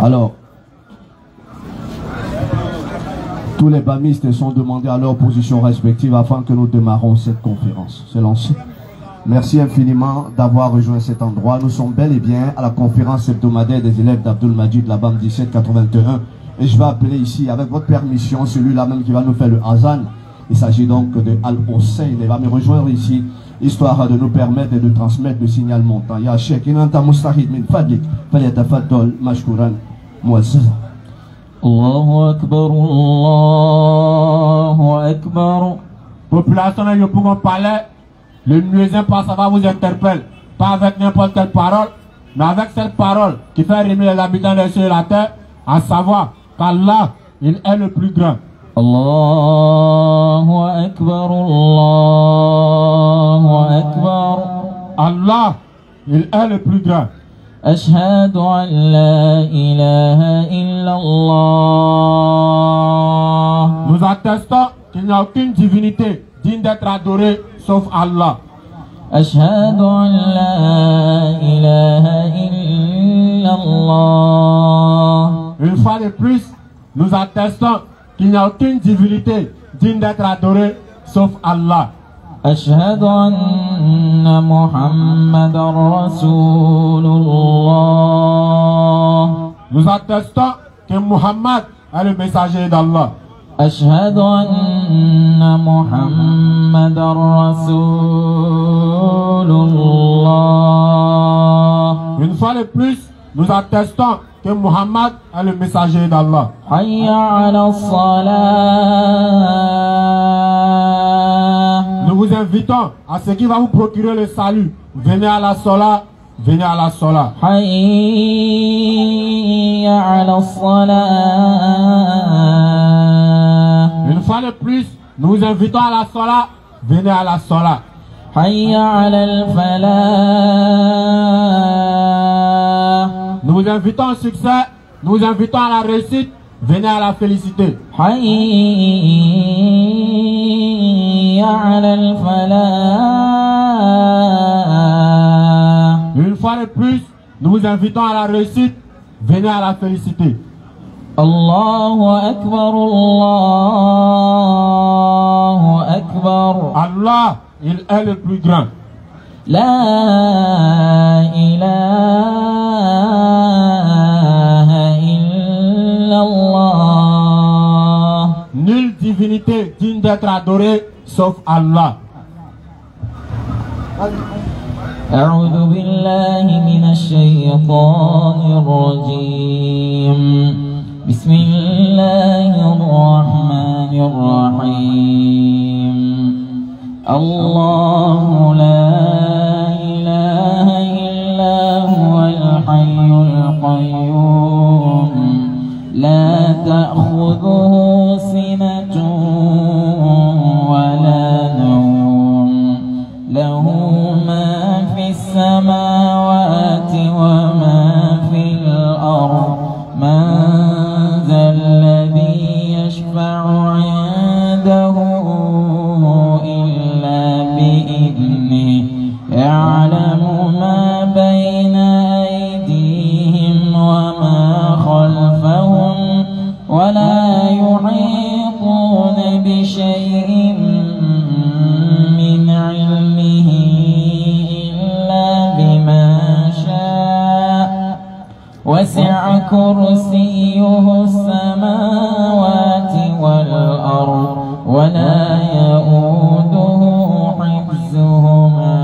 Alors, tous les bamistes sont demandés à leur position respective afin que nous démarrons cette conférence. C'est lancé. Merci infiniment d'avoir rejoint cet endroit. Nous sommes bel et bien à la conférence hebdomadaire des élèves d'Abdul Majid, la BAM 1781. Et je vais appeler ici, avec votre permission, celui-là même qui va nous faire le Hazan. Il s'agit donc de Al-Hussein. Il va me rejoindre ici, histoire de nous permettre de transmettre le signal montant. Ya Sheikh, inanta mustahid min fadlik, falyatafaddal mashkouran muazzaza. Allahu Akbar, Allahu Akbar. Population de Yopougon Palais, le muezzin par ça va vous interpeller, pas avec n'importe quelle parole, mais avec cette parole qui fait rimer les habitants des cieux et la terre, à savoir qu'Allah, il est le plus grand. Allahu Akbar, Allahu Akbar. Allah, il est le plus grand. أشهد أن لا إله إلا الله. Nous attestons qu'il n'y a aucune divinité digne d'être adorée sauf Allah. أشهد أن لا إله إلا الله. Une fois de plus, nous attestons qu'il n'y a aucune divinité digne d'être adorée sauf Allah. أشهد أن محمد رسول الله. Nous attestons que Muhammad est le messager d'Allah. أشهد أن محمد رسول الله. Une fois de plus, nous attestons que Muhammad est le messager d'Allah. حي على الصلاة. Nous vous invitons à ce qui va vous procurer le salut. Venez à la Sola, venez à la Sola. حي على الصلاة. Une fois de plus, nous vous invitons à la Sola, venez à la Sola. حي على الفلاح. Nous vous invitons au succès, nous vous invitons à la réussite, venez à la félicité. حي على الفلاح. Une fois de plus, nous vous invitons à la réussite, venez à la félicité. الله أكبر الله أكبر. Allah, il est le plus grand. لا إله إلا الله. Nulle divinité digne d'être adorée sauf Allah. أعوذ بالله من الشيطان الرجيم. بسم الله الرحمن الرحيم. الله لا إله إلا هو الحي القيوم لا تأخذه سنة ولا نوم له ما في السماوات وما في الأرض من ذا الذي يشفع عنده إلا بإذنه يعلم ما بين أيديهم وما خلفهم ولا يحيطون بشيء من علمه إلا بما شاء وسع كرسيه السماوات والأرض ولا يؤوده حفظهما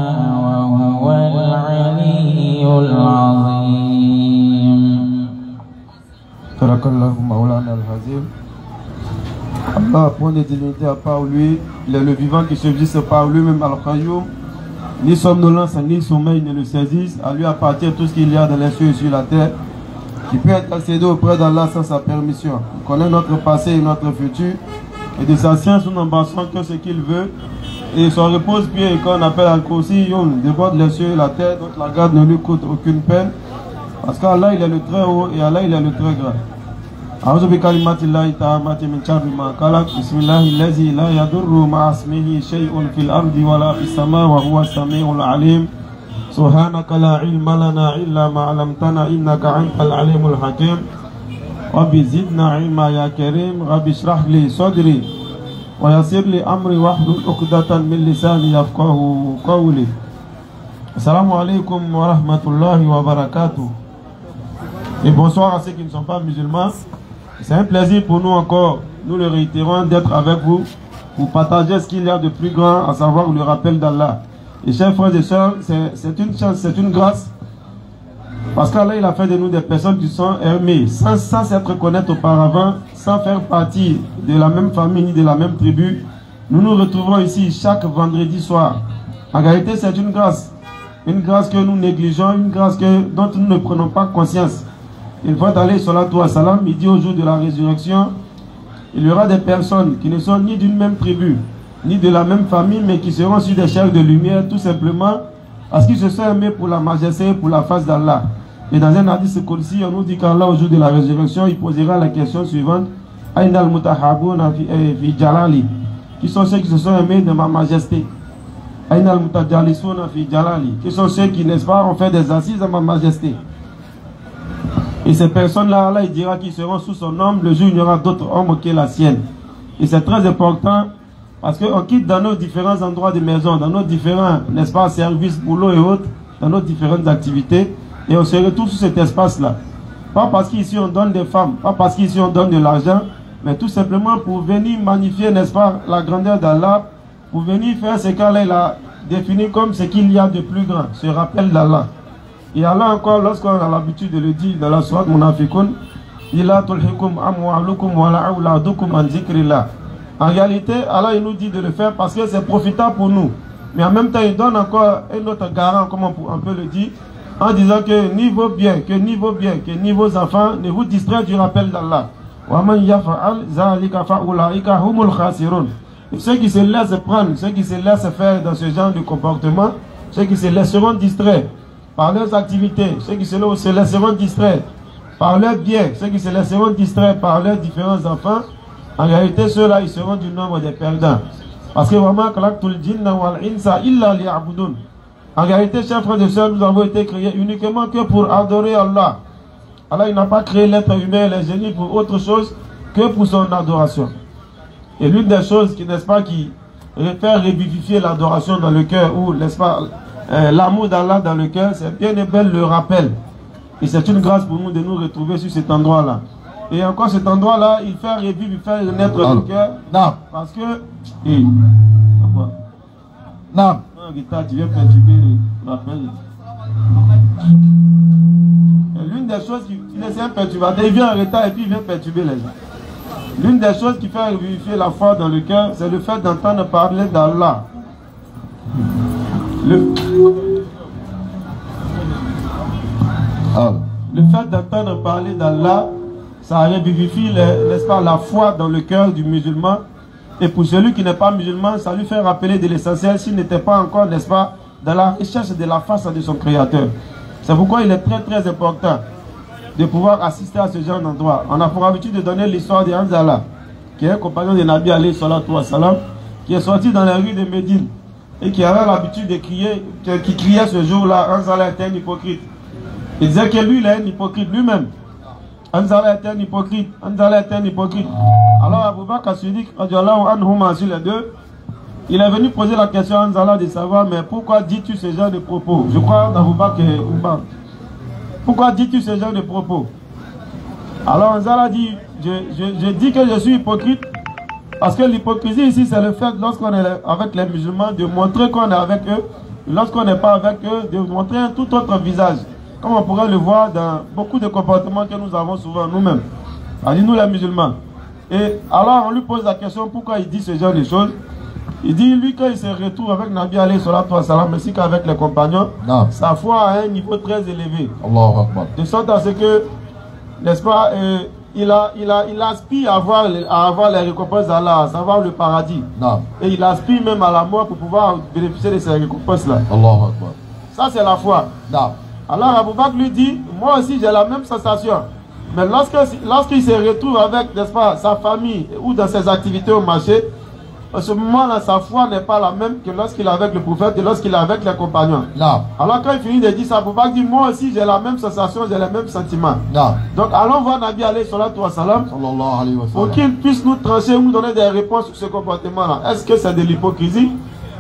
وهو العلي العظيم. صدق الله مولانا العظيم. Allah, point de divinité à part lui, il est le vivant qui subsiste par lui-même al-Qayyum. Ni somnolence, ni sommeil ne le saisissent. À lui appartient tout ce qu'il y a dans les cieux et sur la terre, qui peut intercéder auprès d'Allah sans sa permission. Il connaît notre passé et notre futur, et de sa science nous n'embrassons que ce qu'il veut. Et son repose-pied qu'on appelle Al-Kursiyyun déborde les cieux et la terre, donc la garde ne lui coûte aucune peine, parce qu'Allah il est le très haut et Allah il est le très grand. أعوذ بكلمات الله التامة من شر ما خلق. بسم الله الذي لا يضر مع اسمه شيء في الأرض ولا في السماء وهو السميع العليم. سبحانك لا علم لنا إلا ما علمتنا إنك أنت العليم الحكيم. Rabbi zidna ilma ya karim. Rabbi shrah li sadri wa yassir li amri wahlul uqdatan min lisani yafqahu qawli. Assalamu alaikum wa rahmatullahi wa barakatuh. Et bonsoir à ceux qui ne sont pas musulmans. C'est un plaisir pour nous encore, nous le réitérons, d'être avec vous pour partager ce qu'il y a de plus grand, à savoir le rappel d'Allah. Et chers frères et sœurs, c'est une chance, c'est une grâce. Parce qu'Allah, il a fait de nous des personnes qui sont aimées, sans s'être connaître auparavant, sans faire partie de la même famille ni de la même tribu. Nous nous retrouvons ici chaque vendredi soir. En réalité, c'est une grâce que nous négligeons, une grâce dont nous ne prenons pas conscience. Une fois d'aller salatu wa salam, il dit au jour de la résurrection, il y aura des personnes qui ne sont ni d'une même tribu, ni de la même famille, mais qui seront sur des chairs de lumière, tout simplement parce qu'ils se sont aimés pour la majesté, pour la face d'Allah. Et dans un hadith Qudsi, on nous dit qu'Allah, au jour de la résurrection, il posera la question suivante: Aïna al-mutahabuna fi jalali. Qui sont ceux qui se sont aimés de ma majesté? Aïna al-mutajalisuna fi jalali. Qui sont ceux qui, n'est-ce pas, ont fait des assises à ma majesté? Et ces personnes-là, Allah, il dira qu'ils seront sous son ombre le jour où il y aura d'autres ombres que la sienne. Et c'est très important parce qu'on quitte dans nos différents endroits de maison, dans nos différents, n'est-ce pas, services, boulot et autres, dans nos différentes activités, et on se retrouve sur cet espace-là. Pas parce qu'ici on donne des femmes, pas parce qu'ici on donne de l'argent, mais tout simplement pour venir magnifier, n'est-ce pas, la grandeur d'Allah, pour venir faire ce qu'Allah a défini comme ce qu'il y a de plus grand, ce rappel d'Allah. Et Allah encore, lorsqu'on a l'habitude de le dire dans la sourate Munafiqun, ila tulhikum amwalukum wala auladukum an zikrillah. En réalité, Allah il nous dit de le faire parce que c'est profitable pour nous. Mais en même temps, il donne encore un autre garant, comme on peut le dire, en disant que ni vos biens, ni vos enfants ne vous distraient du rappel d'Allah. Wa man yaf'al zalika fa ulaika humul khasirun. Ceux qui se laissent prendre, ceux qui se laissent faire dans ce genre de comportement, ceux qui se laisseront distraire par leurs activités, ceux qui se laisseront distraire par leurs biens, ceux qui se laisseront distraire par leurs différents enfants, en réalité ceux-là ils seront du nombre des perdants. Parce que vraiment, en réalité, chers frères et sœurs, nous avons été créés uniquement que pour adorer Allah. Allah il n'a pas créé l'être humain et les génies pour autre chose que pour son adoration. Et l'une des choses qui, n'est-ce pas, qui fait revivifier l'adoration dans le cœur, ou n'est-ce pas, l'amour d'Allah dans le cœur, c'est bien et belle le rappel. Et c'est une grâce pour nous de nous retrouver sur cet endroit-là. Et encore cet endroit-là, il fait revivre, il fait renaître le cœur. Non. Parce que... Pourquoi? Non. Non, guitare, tu viens perturber le rappel. L'une des choses qui laisse un perturbateur, il vient en retard et puis il vient perturber les gens. L'une des choses qui fait revivifier la foi dans le cœur, c'est le fait d'entendre parler d'Allah. Le fait d'entendre parler d'Allah, ça revivifie, n'est-ce pas, la foi dans le cœur du musulman. Et pour celui qui n'est pas musulman, ça lui fait rappeler de l'essentiel s'il n'était pas encore, n'est-ce pas, dans la recherche de la face de son Créateur. C'est pourquoi il est très très important de pouvoir assister à ce genre d'endroit. On a pour habitude de donner l'histoire de Hanzala, qui est un compagnon de Nabi alayhi salatu wa salam, qui est sorti dans les rues de Médine et qui avait l'habitude de crier, qui criait ce jour-là, Hanzala était un hypocrite. Il disait que lui, il est un hypocrite lui-même. Hanzala était un hypocrite. Hanzala était un hypocrite. Alors Abu Bakr As-Siddiq, sur les deux, il est venu poser la question à Hanzala de savoir, mais pourquoi dis-tu ce genre de propos? Je crois d'Abu Bakr et Umar. Pourquoi dis-tu ce genre de propos? Alors Hanzala dit, je dis que je suis hypocrite parce que l'hypocrisie ici, c'est le fait, lorsqu'on est avec les musulmans, de montrer qu'on est avec eux, lorsqu'on n'est pas avec eux, de montrer un tout autre visage. Comme on pourrait le voir dans beaucoup de comportements que nous avons souvent nous-mêmes. Nous les musulmans. Et alors on lui pose la question pourquoi il dit ce genre de choses. Il dit lui quand il se retrouve avec Nabi alayhi salatu wa salam ainsi qu'avec les compagnons, non, sa foi a un niveau très élevé. Allahu Akbar. De sorte à ce que, n'est-ce pas, il aspire à avoir les récompenses d'Allah, à savoir le paradis. Non. Et il aspire même à la mort pour pouvoir bénéficier de ces récompenses-là. Allahu Akbar. Ça c'est la foi. Non. Alors Abu Bakr lui dit, moi aussi j'ai la même sensation. Mais lorsqu'il se retrouve avec, n'est-ce pas, sa famille ou dans ses activités au marché, à ce moment-là, sa foi n'est pas la même que lorsqu'il est avec le prophète et lorsqu'il est avec les compagnons. Non. Alors quand il finit de dire ça, il ne faut pas dire moi aussi j'ai la même sensation, j'ai les mêmes sentiments. Non. Donc allons voir Nabi alayhi salatu wa salam Sallallahu alayhi wa pour sallam. qu'il puisse nous trancher, nous donner des réponses sur ce comportement-là. Est-ce que c'est de l'hypocrisie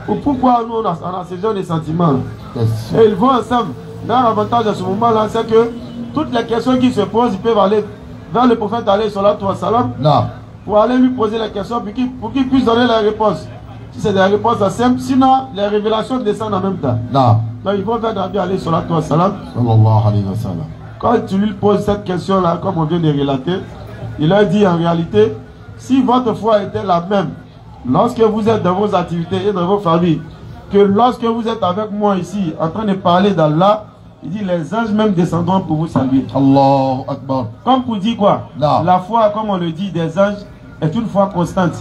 ou pourquoi nous on a ce genre de sentiments? Et ils vont ensemble. L'avantage à ce moment-là, c'est que toutes les questions qui se posent, ils peuvent aller vers le prophète alayhi salatu wa salam. Non. Pour aller lui poser la question pour qu'il puisse donner la réponse. Si c'est des réponses simples, sinon les révélations descendent en même temps. Non. Donc ils vont vers Nabi alayhi salatu wa salam. Sallallahu alayhi wa sallam. Quand tu lui poses cette question-là, comme on vient de relater, il leur dit en réalité, si votre foi était la même, lorsque vous êtes dans vos activités et dans vos familles, que lorsque vous êtes avec moi ici, en train de parler d'Allah, il dit les anges même descendront pour vous saluer. Allahu Akbar. Comme pour dire quoi? Non. La foi, comme on le dit, des anges est une foi constante.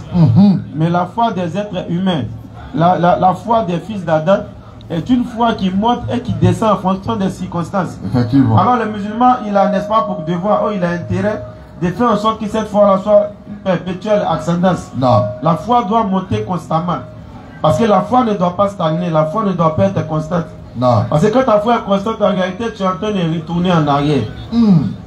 Mais la foi des êtres humains, la foi des fils d'Adam est une foi qui monte et qui descend en fonction des circonstances. Effectivement. Alors le musulman, il a, n'est-ce pas, pour devoir, il a intérêt de faire en sorte que cette foi-là soit une perpétuelle ascendance. Non. La foi doit monter constamment. Parce que la foi ne doit pas stagner, la foi ne doit pas être constante. Non. Parce que quand ta foi est constante, en réalité, tu es en train de retourner en arrière.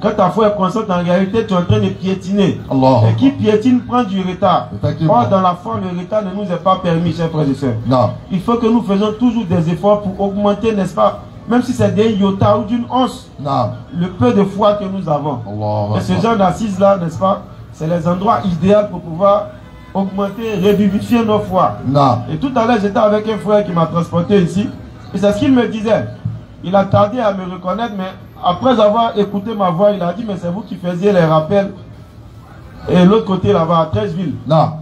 Quand ta foi est constante, en réalité, tu es en train de piétiner. Allah. Et qui piétine prend du retard. Effectivement. Or, dans la foi, le retard ne nous est pas permis, chers frères et sœurs. Non. Il faut que nous faisions toujours des efforts pour augmenter, n'est-ce pas, même si c'est d'un iota ou d'une once, Non. le peu de foi que nous avons. Allah. Et ce genre d'assises-là, n'est-ce pas, c'est les endroits idéaux pour pouvoir augmenter, revivifier nos foi. Non. Et tout à l'heure, j'étais avec un frère qui m'a transporté ici. Et c'est ce qu'il me disait. Il a tardé à me reconnaître, mais après avoir écouté ma voix, il a dit, mais c'est vous qui faisiez les rappels. Et l'autre côté là-bas, à 13 villes. Non.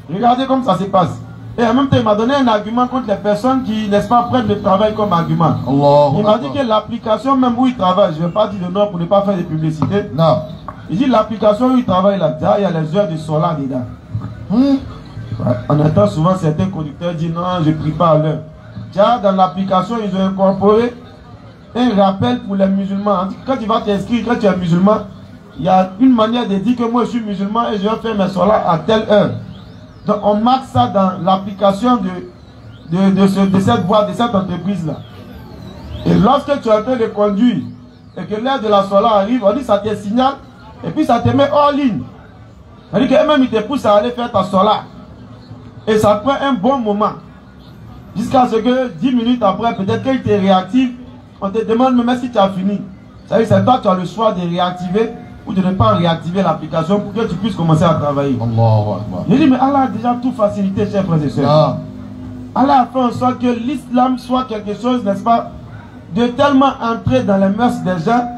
Regardez comme ça se passe. Et en même temps, il m'a donné un argument contre les personnes qui, n'est-ce pas, prennent le travail comme argument. Allah. Il m'a dit que l'application, même où il travaille, je ne vais pas dire le nom pour ne pas faire de publicité. Non. Il dit l'application où il travaille là, il y a les heures de solar dedans. On entend souvent certains conducteurs dire non, je ne prie pas à l'heure. Dans l'application, ils ont incorporé un rappel pour les musulmans. Quand tu vas t'inscrire, quand tu es musulman, il y a une manière de dire que moi je suis musulman et je vais faire mes solas à telle heure. Donc on marque ça dans l'application de cette voie, de cette entreprise-là. Et lorsque tu es en train de conduire et que l'heure de la sola arrive, on dit ça te signale et puis ça te met hors ligne. C'est-à-dire qu'eux-mêmes ils te poussent à aller faire ta sola. Et ça prend un bon moment. Jusqu'à ce que 10 minutes après, peut-être qu'il te réactive, on te demande même si tu as fini. C'est-à-dire c'est toi qui as le choix de réactiver ou de ne pas réactiver l'application pour que tu puisses commencer à travailler. Allahu Akbar. Je dis, mais Allah a déjà tout facilité, chers frères et sœurs. Non. Allah a fait en sorte que l'islam soit quelque chose, n'est-ce pas, de tellement entrer dans les mœurs des gens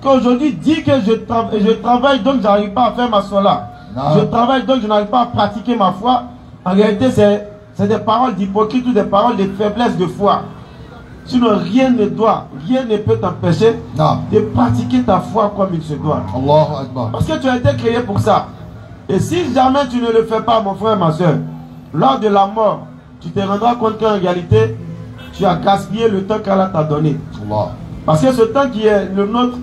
qu'aujourd'hui, dire que je travaille donc je n'arrive pas à faire ma sola. Je travaille donc je n'arrive pas à pratiquer ma foi. En réalité, c'est des paroles d'hypocrite ou des paroles de faiblesse de foi. Sinon, rien ne peut t'empêcher de pratiquer ta foi comme il se doit. Allahu Akbar. Parce que tu as été créé pour ça. Et si jamais tu ne le fais pas, mon frère, ma soeur, lors de la mort, tu te rendras compte qu'en réalité, tu as gaspillé le temps qu'Allah t'a donné. Allah. Parce que ce temps qui est le nôtre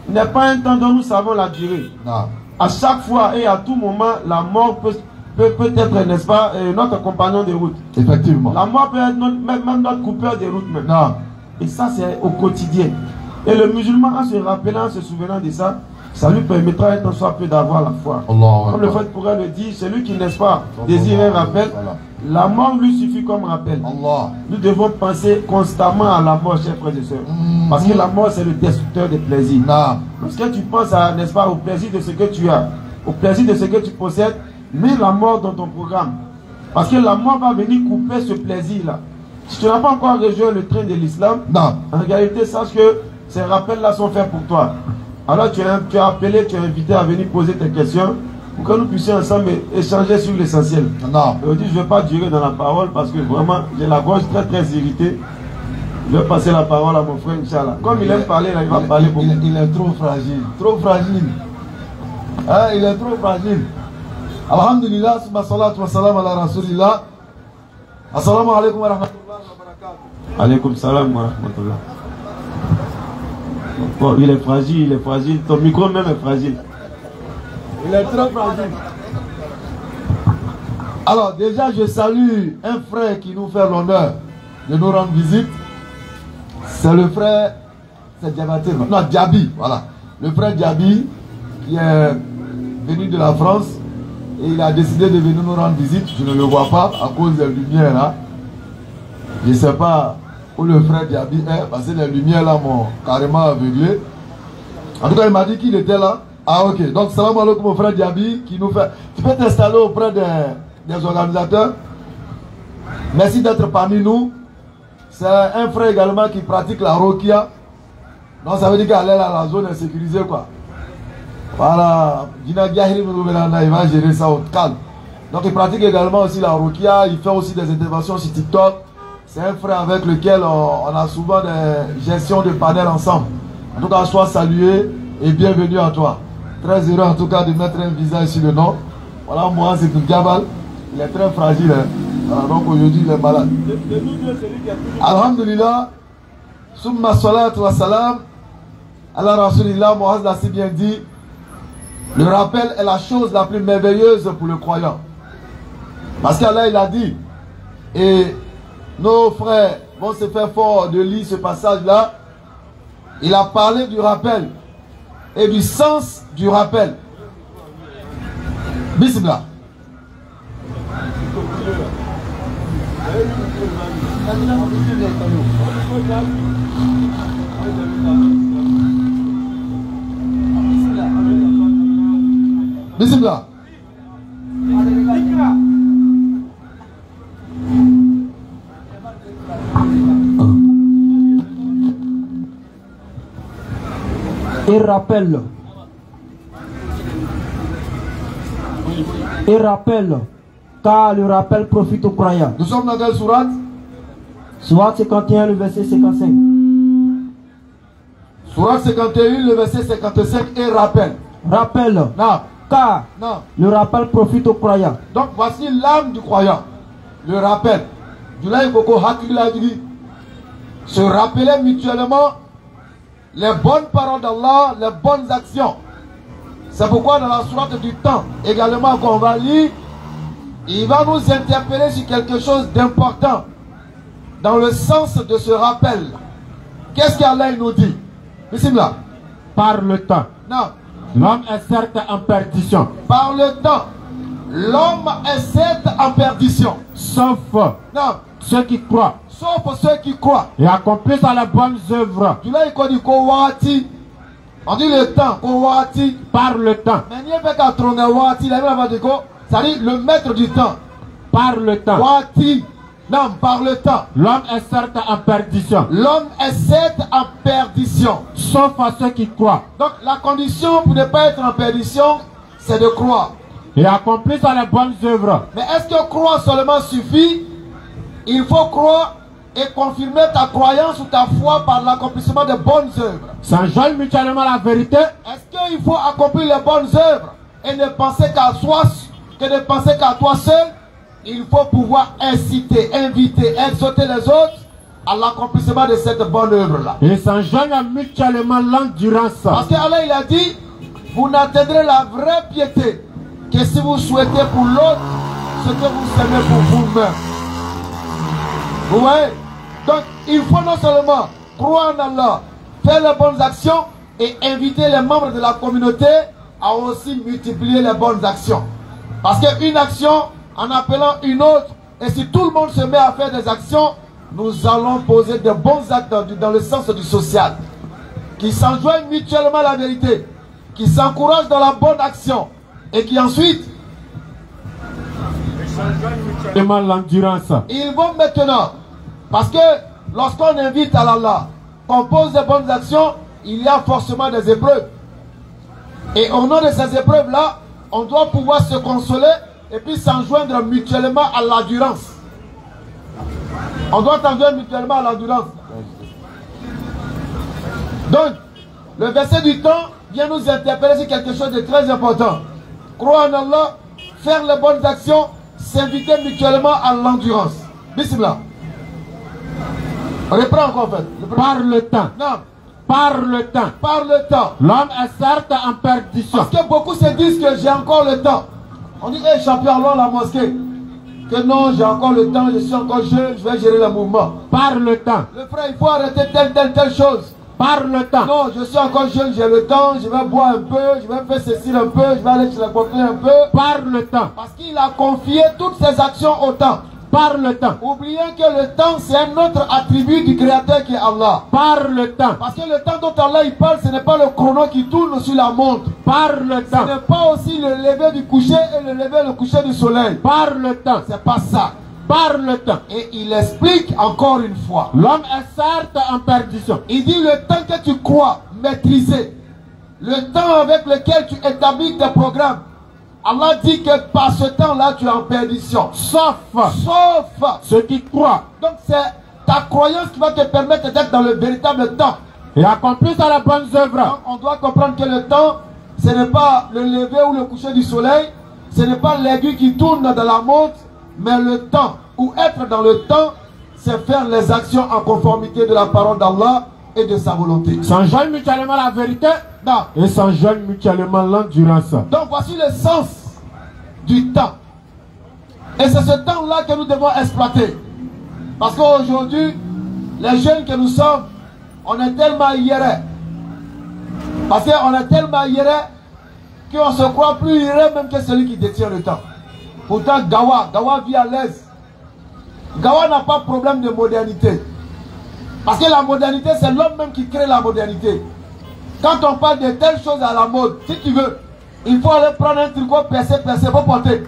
n'est pas un temps dont nous savons la durée. Non. À chaque fois et à tout moment, la mort peut être, n'est-ce pas, notre compagnon de route. Effectivement. La mort peut être même notre coupeur de route même. Non. Et ça, c'est au quotidien. Et le musulman, en se rappelant, en se souvenant de ça, ça lui permettra un soit peu d'avoir la foi. Allah. Comme le fait pourrait le dire, celui qui, n'est-ce pas, désire un rappel, la mort lui suffit comme rappel. Allah. Nous devons penser constamment à la mort, chers frères et sœurs. Parce que la mort, c'est le destructeur des plaisirs. Non. Parce que tu penses à, n'est-ce pas, au plaisir de ce que tu as, au plaisir de ce que tu possèdes, mets la mort dans ton programme. Parce que la mort va venir couper ce plaisir-là. Si tu n'as pas encore rejoint le train de l'islam, en réalité, sache que ces rappels-là sont faits pour toi. Alors tu es appelé, tu es invité à venir poser tes questions pour que nous puissions ensemble échanger sur l'essentiel. Aujourd'hui, je ne vais pas durer dans la parole parce que vraiment, j'ai la gorge très très irritée. Je vais passer la parole à mon frère, Inch'Allah. Comme il aime parler, là, il va parler beaucoup. Il est trop fragile. Trop fragile. Hein, il est trop fragile. Alhamdulillah, salatu wa salam ala rasulillah. Assalamu alaikum wa rahmatullahi wa barakatuh. Alaikum salam wa rahmatullah. Bon, il est fragile. Ton micro même est fragile. Il est très fragile. Alors déjà je salue un frère qui nous fait l'honneur de nous rendre visite. C'est le frère, c'est Diabaté, non Diaby, voilà. Le frère Diaby qui est venu de la France et il a décidé de venir nous rendre visite. Je ne le vois pas à cause des lumières là. Je ne sais pas où le frère Diaby est parce que les lumières là m'ont carrément aveuglé. En tout cas il m'a dit qu'il était là. Ah ok, donc salam alaikum mon frère Diaby qui nous fait... Tu peux t'installer auprès des organisateurs. Merci d'être parmi nous. C'est un frère également qui pratique la Rokia. Donc ça veut dire qu'elle est là, la zone est sécurisée quoi. Voilà, il va gérer ça au calme. Donc il pratique également aussi la Rokia, il fait aussi des interventions sur TikTok. C'est un frère avec lequel on a souvent des gestions de panels ensemble. En tout cas, sois salué et bienvenue à toi. Très heureux en tout cas de mettre un visage sur le nom. Voilà, moi c'est tout Gabal. Il est très fragile. Hein. Voilà, donc aujourd'hui il est malade. Alhamdulillah. Summa salatu wa salam. Allah Rasulillah, Moaz l'a si bien dit. Le rappel est la chose la plus merveilleuse pour le croyant. Parce qu'Allah il a dit, et nos frères vont se faire fort de lire ce passage-là. Il a parlé du rappel et du sens du rappel. Bismillah. Bismillah. Et rappelle, car le rappel profite aux croyants. Nous sommes dans quelle sourate? Sourate 51, le verset 55. Sourate 51, le verset 55 et rappel. Rappel, Non. car Non. le rappel profite aux croyants. Donc voici l'âme du croyant. Le rappel. Se rappeler mutuellement les bonnes paroles d'Allah, les bonnes actions. C'est pourquoi dans la sourate du temps, également qu'on va lire, il va nous interpeller sur quelque chose d'important dans le sens de ce rappel. Qu'est-ce qu'Allah nous dit? Bismillah. Par le temps. Non. L'homme est certes en perdition. Par le temps, l'homme est certes en perdition. Sauf Non. ceux qui croient Sauf ceux qui croient. et accomplissent les bonnes œuvres. Tu l'as dit Kowati. On dit le temps, Kowati. Par le temps. Mais il n'y a pas qu'à tronner Wati. C'est-à-dire le maître du temps. Par le temps. Wati. Non, par le temps. L'homme est certes en perdition. L'homme est certes en perdition. Sauf à ceux qui croient Donc la condition pour ne pas être en perdition, c'est de croire. et accomplissent les bonnes œuvres. Mais est-ce que croire seulement suffit? Il faut croire et confirmer ta croyance ou ta foi par l'accomplissement de bonnes œuvres. S'enjoignent mutuellement la vérité. Est-ce qu'il faut accomplir les bonnes œuvres et ne penser qu'à soi, que de penser qu'à toi seul? Il faut pouvoir inciter, inviter, exhorter les autres à l'accomplissement de cette bonne œuvre-là. Et s'enjoignent mutuellement l'endurance. Parce qu'Allah il a dit, vous n'atteindrez la vraie piété que si vous souhaitez pour l'autre ce que vous aimez pour vous-même. Vous voyez? Donc il faut non seulement croire en Allah, faire les bonnes actions et inviter les membres de la communauté à aussi multiplier les bonnes actions. Parce qu'une action en appelant une autre, et si tout le monde se met à faire des actions, nous allons poser de bons actes dans le sens du social, qui s'enjoignent mutuellement à la vérité, qui s'encouragent dans la bonne action, et qui ensuite, l'endurance. ils vont maintenant, parce que lorsqu'on invite à Allah, qu'on pose des bonnes actions, il y a forcément des épreuves. Et au nom de ces épreuves-là, on doit pouvoir se consoler et puis s'enjoindre mutuellement à l'endurance. On doit s'enjoindre mutuellement à l'endurance. Donc, le verset du temps vient nous interpeller sur quelque chose de très important. Croire en Allah, faire les bonnes actions, s'inviter mutuellement à l'endurance. Bismillah. On reprend encore en fait. Par le temps. Non. Par le temps. Par le temps. L'homme est certes en perdition. Parce que beaucoup se disent que j'ai encore le temps. On dit, hey, champion, allons à la mosquée. Que non, j'ai encore le temps, je suis encore jeune, je vais gérer le mouvement. Par le temps. Le frère, il faut arrêter telle chose. Par le temps. Non, je suis encore jeune, j'ai le temps, je vais boire un peu, je vais faire ceci un peu, je vais aller chez la coquille un peu. Par le temps. Parce qu'il a confié toutes ses actions au temps. Par le temps. Oublions que le temps, c'est un autre attribut du Créateur qui est Allah. Par le temps. Parce que le temps dont Allah il parle, ce n'est pas le chrono qui tourne sur la montre. Par le temps. Ce n'est pas aussi le lever du coucher et le coucher du soleil. Par le temps. C'est pas ça. Par le temps. Et il explique encore une fois. L'homme est certes en perdition. Il dit le temps que tu crois maîtriser, le temps avec lequel tu établis tes programmes, Allah dit que par ce temps-là, tu es en perdition. Sauf ceux qui croient. Donc c'est ta croyance qui va te permettre d'être dans le véritable temps. Et accomplir à la bonne œuvre. Donc on doit comprendre que le temps, ce n'est pas le lever ou le coucher du soleil, ce n'est pas l'aiguille qui tourne dans la montre, mais le temps, ou être dans le temps, c'est faire les actions en conformité de la parole d'Allah et de sa volonté. S'enjoignent mutuellement la vérité, non. Et s'enjoignent mutuellement l'endurance. Donc voici le sens du temps. Et c'est ce temps-là que nous devons exploiter. Parce qu'aujourd'hui, les jeunes que nous sommes, on est tellement hiérés. Parce qu'on est tellement hiérés qu'on se croit plus hiéré même que celui qui détient le temps. Pourtant, Gawa vit à l'aise. Gawa n'a pas de problème de modernité. Parce que la modernité, c'est l'homme même qui crée la modernité. Quand on parle de telles choses à la mode, si tu veux, il faut aller prendre un tricot percé pour porter.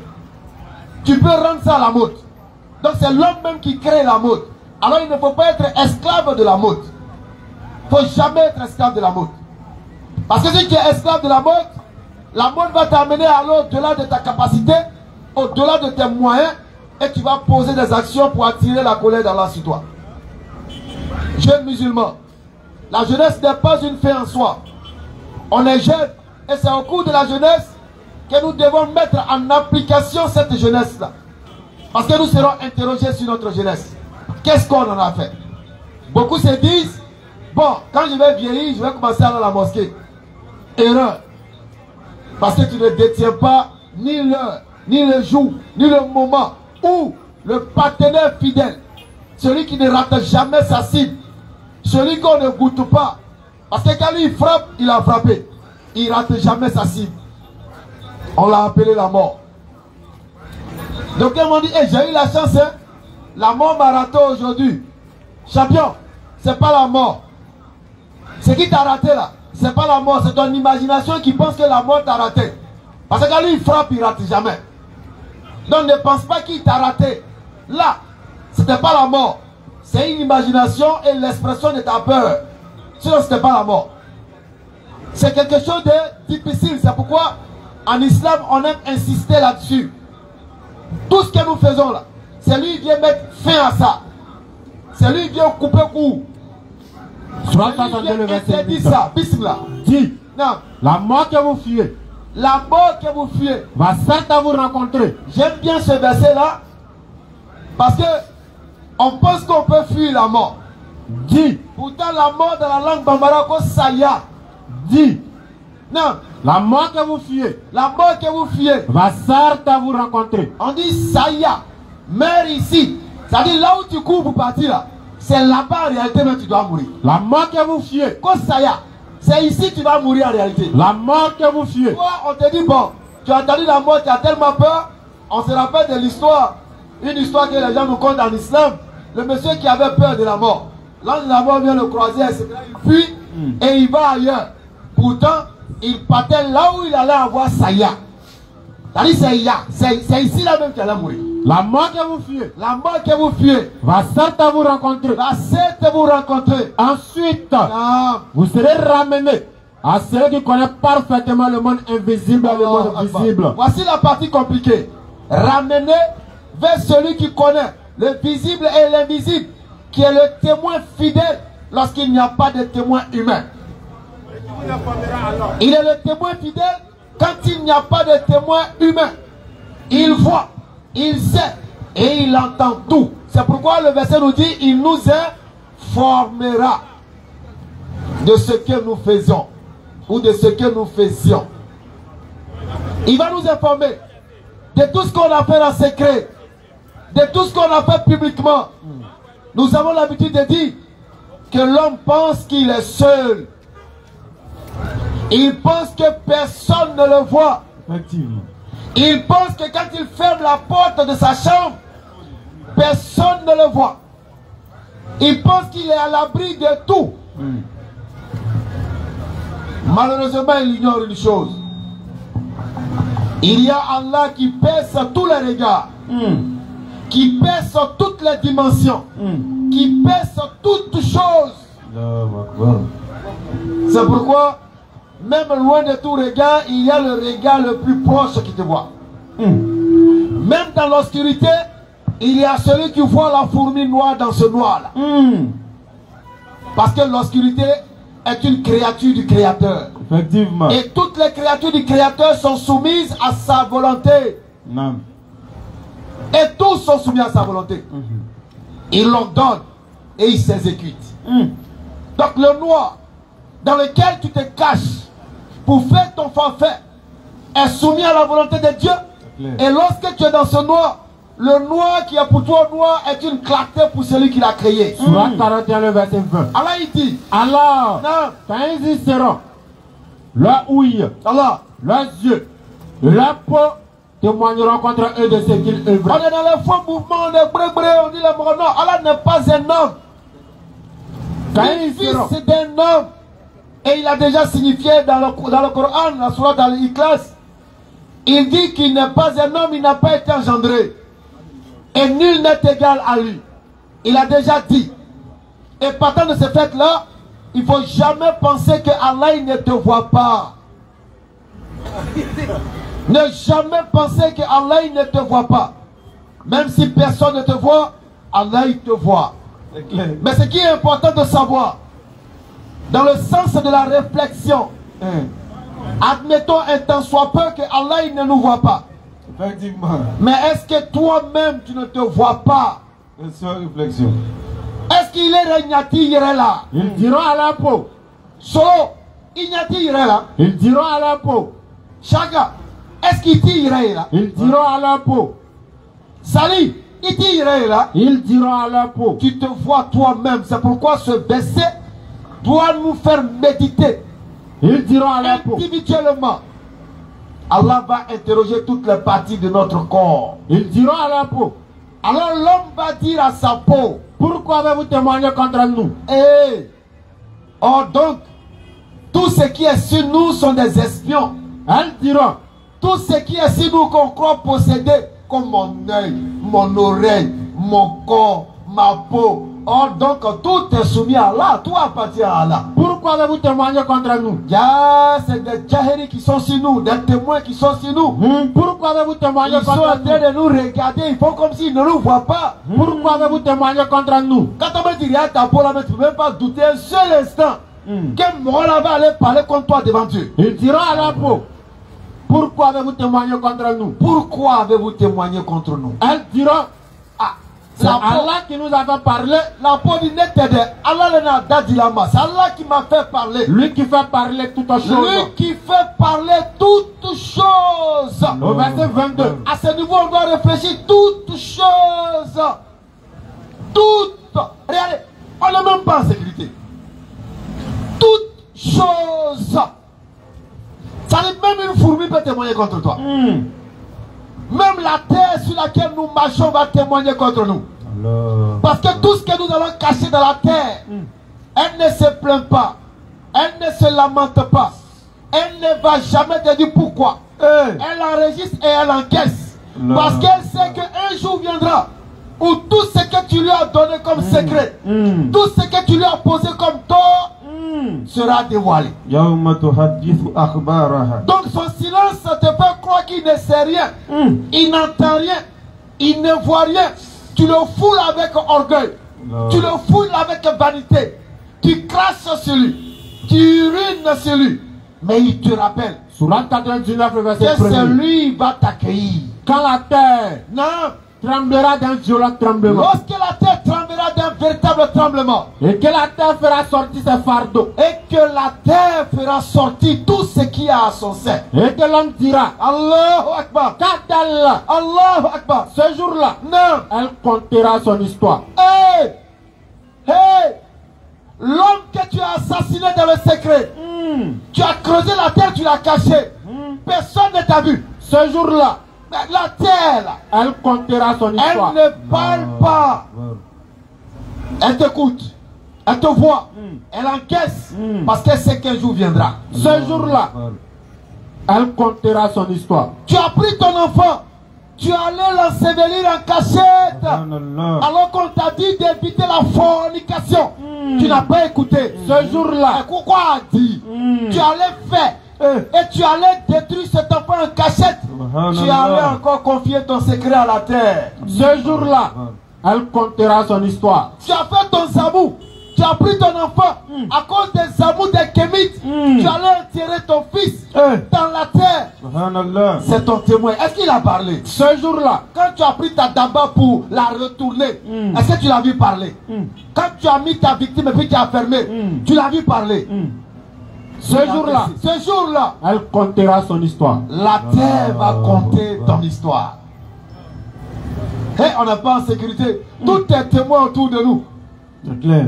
Tu peux rendre ça à la mode. Donc c'est l'homme même qui crée la mode. Alors il ne faut pas être esclave de la mode. Il ne faut jamais être esclave de la mode. Parce que si tu es esclave de la mode va t'amener à au-delà de ta capacité, au-delà de tes moyens, et tu vas poser des actions pour attirer la colère d'Allah sur toi. Jeunes musulmans, la jeunesse n'est pas une fin en soi. On est jeunes et c'est au cours de la jeunesse que nous devons mettre en application cette jeunesse-là. Parce que nous serons interrogés sur notre jeunesse. Qu'est-ce qu'on en a fait? Beaucoup se disent, bon, quand je vais vieillir, je vais commencer à aller à la mosquée. Erreur. Parce que tu ne détiens pas ni l'heure, ni le jour, ni le moment où le partenaire fidèle, celui qui ne rate jamais sa cible, celui qu'on ne goûte pas. Parce que quand il frappe, il a frappé. Il ne rate jamais sa cible. On l'a appelé la mort. Donc ils m'ont dit, hey, j'ai eu la chance, hein? La mort m'a raté aujourd'hui. Champion, c'est pas la mort. Ce qui t'a raté là, c'est pas la mort, c'est ton imagination qui pense que la mort t'a raté. Parce que quand lui il frappe, il rate jamais. Donc ne pense pas qu'il t'a raté. Là, c'était pas la mort. C'est une imagination et l'expression de ta peur. Sinon, ce n'est pas la mort. C'est quelque chose de difficile. C'est pourquoi, en islam, on aime insister là-dessus. Tout ce que nous faisons là, c'est lui qui vient mettre fin à ça. C'est lui qui vient couper court. C'est lui qui vient interdire ça. Bismillah. Dit, non. La mort que vous fuyez. La mort que vous fuyez. Va certes vous rencontrer. J'aime bien ce verset-là. Parce que on pense qu'on peut fuir la mort. Dit. Pourtant la mort dans la langue bambara, ça y a. Dit. Non. La mort que vous fuyez. La mort que vous fuyez. Va certes vous rencontrer. On dit ça y a. Meurs ici. C'est-à-dire là où tu cours pour partir là. C'est là-bas en réalité mais tu dois mourir. La mort que vous fuyez. Quand ça y a. C'est ici que tu vas mourir en réalité. La mort que vous fuyez. Toi on te dit bon. Tu as entendu la mort, tu as tellement peur. On se rappelle de l'histoire. Une histoire que les gens nous content en islam. Le monsieur qui avait peur de la mort. L'ange de la mort vient le croiser, il fuit et il va ailleurs. Pourtant, il partait là où il allait avoir Saya. C'est-à-dire c'est ici là même qu'il allait mourir. La mort que vous fuyez. La mort que vous fuyez. Va certes vous rencontrer. Va certes vous rencontrer. Ensuite, vous serez ramené à celui qui connaît parfaitement le monde invisible et le monde visible. Voici la partie compliquée. Ramener vers celui qui connaît le visible et l'invisible, qui est le témoin fidèle lorsqu'il n'y a pas de témoin humain. Il est le témoin fidèle quand il n'y a pas de témoin humain. Il voit, il sait et il entend tout. C'est pourquoi le verset nous dit, il nous informera de ce que nous faisons ou de ce que nous faisions. Il va nous informer de tout ce qu'on a fait en secret de tout ce qu'on a fait publiquement, nous avons l'habitude de dire que l'homme pense qu'il est seul. Il pense que personne ne le voit. Effectivement. Il pense que quand il ferme la porte de sa chambre, personne ne le voit. Il pense qu'il est à l'abri de tout. Malheureusement, il ignore une chose. Il y a Allah qui pèse tous les regards, qui pèse toutes les dimensions, qui pèse toutes choses. C'est pourquoi, même loin de tout regard, il y a le regard le plus proche qui te voit. Même dans l'obscurité, il y a celui qui voit la fourmi noire dans ce noir-là. Parce que l'obscurité est une créature du Créateur. Effectivement. Et toutes les créatures du Créateur sont soumises à sa volonté. Non. Et tous sont soumis à sa volonté. Il l'ordonne et il s'exécute. Donc le noir dans lequel tu te caches pour faire ton forfait est soumis à la volonté de Dieu. Et lorsque tu es dans ce noir, le noir qui est pour toi noir est une clarté pour celui qui l'a créé. Surat 41, le verset 20. Allah il dit, Alors, quand ils y seront, leurs ouïes, leurs yeux, leurs peaux témoigneront contre eux de ce qu'ils œuvrent. On est dans les faux mouvements, les bré, on dit les morts. Non, Allah n'est pas un homme. Le fils d'un homme. Et il a déjà signifié dans le Coran, la Sourate Al-Ikhlas, il dit qu'il n'est pas un homme, il n'a pas été engendré. Et nul n'est égal à lui. Il a déjà dit. Et partant de ce fait-là, il ne faut jamais penser que Allah ne te voit pas. Ne jamais penser que Allah ne te voit pas. Même si personne ne te voit, Allah il te voit. Mais ce qui est important de savoir, dans le sens de la réflexion, admettons un temps soit peu que Allah il ne nous voit pas. Effectivement. Mais est-ce que toi-même tu ne te vois pas? Réflexion. Est-ce qu'il est Regnati là? Ils diront à la peau. Solo, Ignati là? Ils diront à la peau. Chaga, est-ce qu'il t'irait là? Ils diront à la peau. Sali, il t'irait là? Ils diront à la peau. Tu te vois toi-même. C'est pourquoi ce verset doit nous faire méditer. Ils diront à la peau. Individuellement. Allah va interroger toutes les parties de notre corps. Ils diront à la peau. Alors l'homme va dire à sa peau, pourquoi avez-vous témoigné contre nous? Oh donc, tout ce qui est sur nous sont des espions. Elles diront, tout ce qui est sur nous qu'on croit posséder, comme mon œil, mon oreille, mon corps, ma peau. Oh donc tout est soumis à Allah, tout appartient à Allah. Pourquoi avez-vous témoigné contre nous? C'est des djahiri qui sont sur nous, des témoins qui sont sur nous. Pourquoi avez-vous témoigné contre nous? Ils sont en train de nous regarder, ils font comme s'ils ne nous voient pas. Pourquoi avez-vous témoigné contre nous? Quand on me dit regarde ta peau là, tu ne peux même pas douter un seul instant que moi là va aller parler contre toi devant Dieu. Ils diront à la peau, pourquoi avez-vous témoigné contre nous? Pourquoi avez-vous témoigné contre nous? Elles diront, c'est Allah qui nous a fait parler. La peau dit Allah c'est Allah qui m'a fait parler. Lui qui fait parler toutes choses. Lui qui fait parler toutes choses. Au verset 22. À ce niveau, on doit réfléchir toutes choses. Toutes. Regardez, on n'est même pas en sécurité. Toutes choses. Ça dit même une fourmi peut témoigner contre toi. Même la terre sur laquelle nous marchons va témoigner contre nous. Alors... Parce que tout ce que nous allons cacher dans la terre, elle ne se plaint pas. Elle ne se lamente pas. Elle ne va jamais te dire pourquoi. Elle enregistre et elle encaisse. Parce qu'elle sait qu'un jour viendra où tout ce que tu lui as donné comme secret, tout ce que tu lui as posé comme tort, sera dévoilé. Donc son silence te fait croire qu'il ne sait rien. Il n'entend rien. Il ne voit rien. Tu le foules avec orgueil. Tu le foules avec vanité. Tu craches sur lui. Tu urines sur lui. Mais il te rappelle Surat 99, verset que c'est lui qui va t'accueillir. Quand la terre tremblera d'un violent tremblement. Lorsque la terre tremblera sortira d'un véritable tremblement. Et que la terre fera sortir ses fardeaux. Et que la terre fera sortir tout ce qui a à son sein. Et que l'homme dira, Allahu Akbar. quand elle, Allahu Akbar. ce jour-là, Non. elle comptera son histoire. Hey! Hey! L'homme que tu as assassiné dans le secret. Tu as creusé la terre, tu l'as caché. Personne ne t'a vu. Ce jour-là, Mais la terre, là, elle comptera son histoire. elle ne parle pas. Elle t'écoute. Elle te voit. Elle encaisse. Parce qu'elle sait qu'un jour viendra. Ce jour-là, elle comptera son histoire. Tu as pris ton enfant. Tu allais l'ensevelir en cachette. Alors qu'on t'a dit d'éviter la fornication. Tu n'as pas écouté. Ce jour-là, Pourquoi a dit? Tu allais faire. Et tu allais détruire cet enfant en cachette. Tu allais encore confier ton secret à la terre. ce jour-là, elle comptera son histoire. Tu as fait ton zamou. Tu as pris ton enfant à cause des zamous des Kémites. Tu allais enterrer ton fils dans la terre. C'est ton témoin. Est-ce qu'il a parlé? Ce jour-là, Quand tu as pris ta daba pour la retourner, est-ce que tu l'as vu parler? Quand tu as mis ta victime et puis tu as fermé, tu l'as vu parler? ce jour-là, elle comptera son histoire. la terre va compter ton histoire. Et on n'est pas en sécurité. Tout est témoin autour de nous. C'est clair.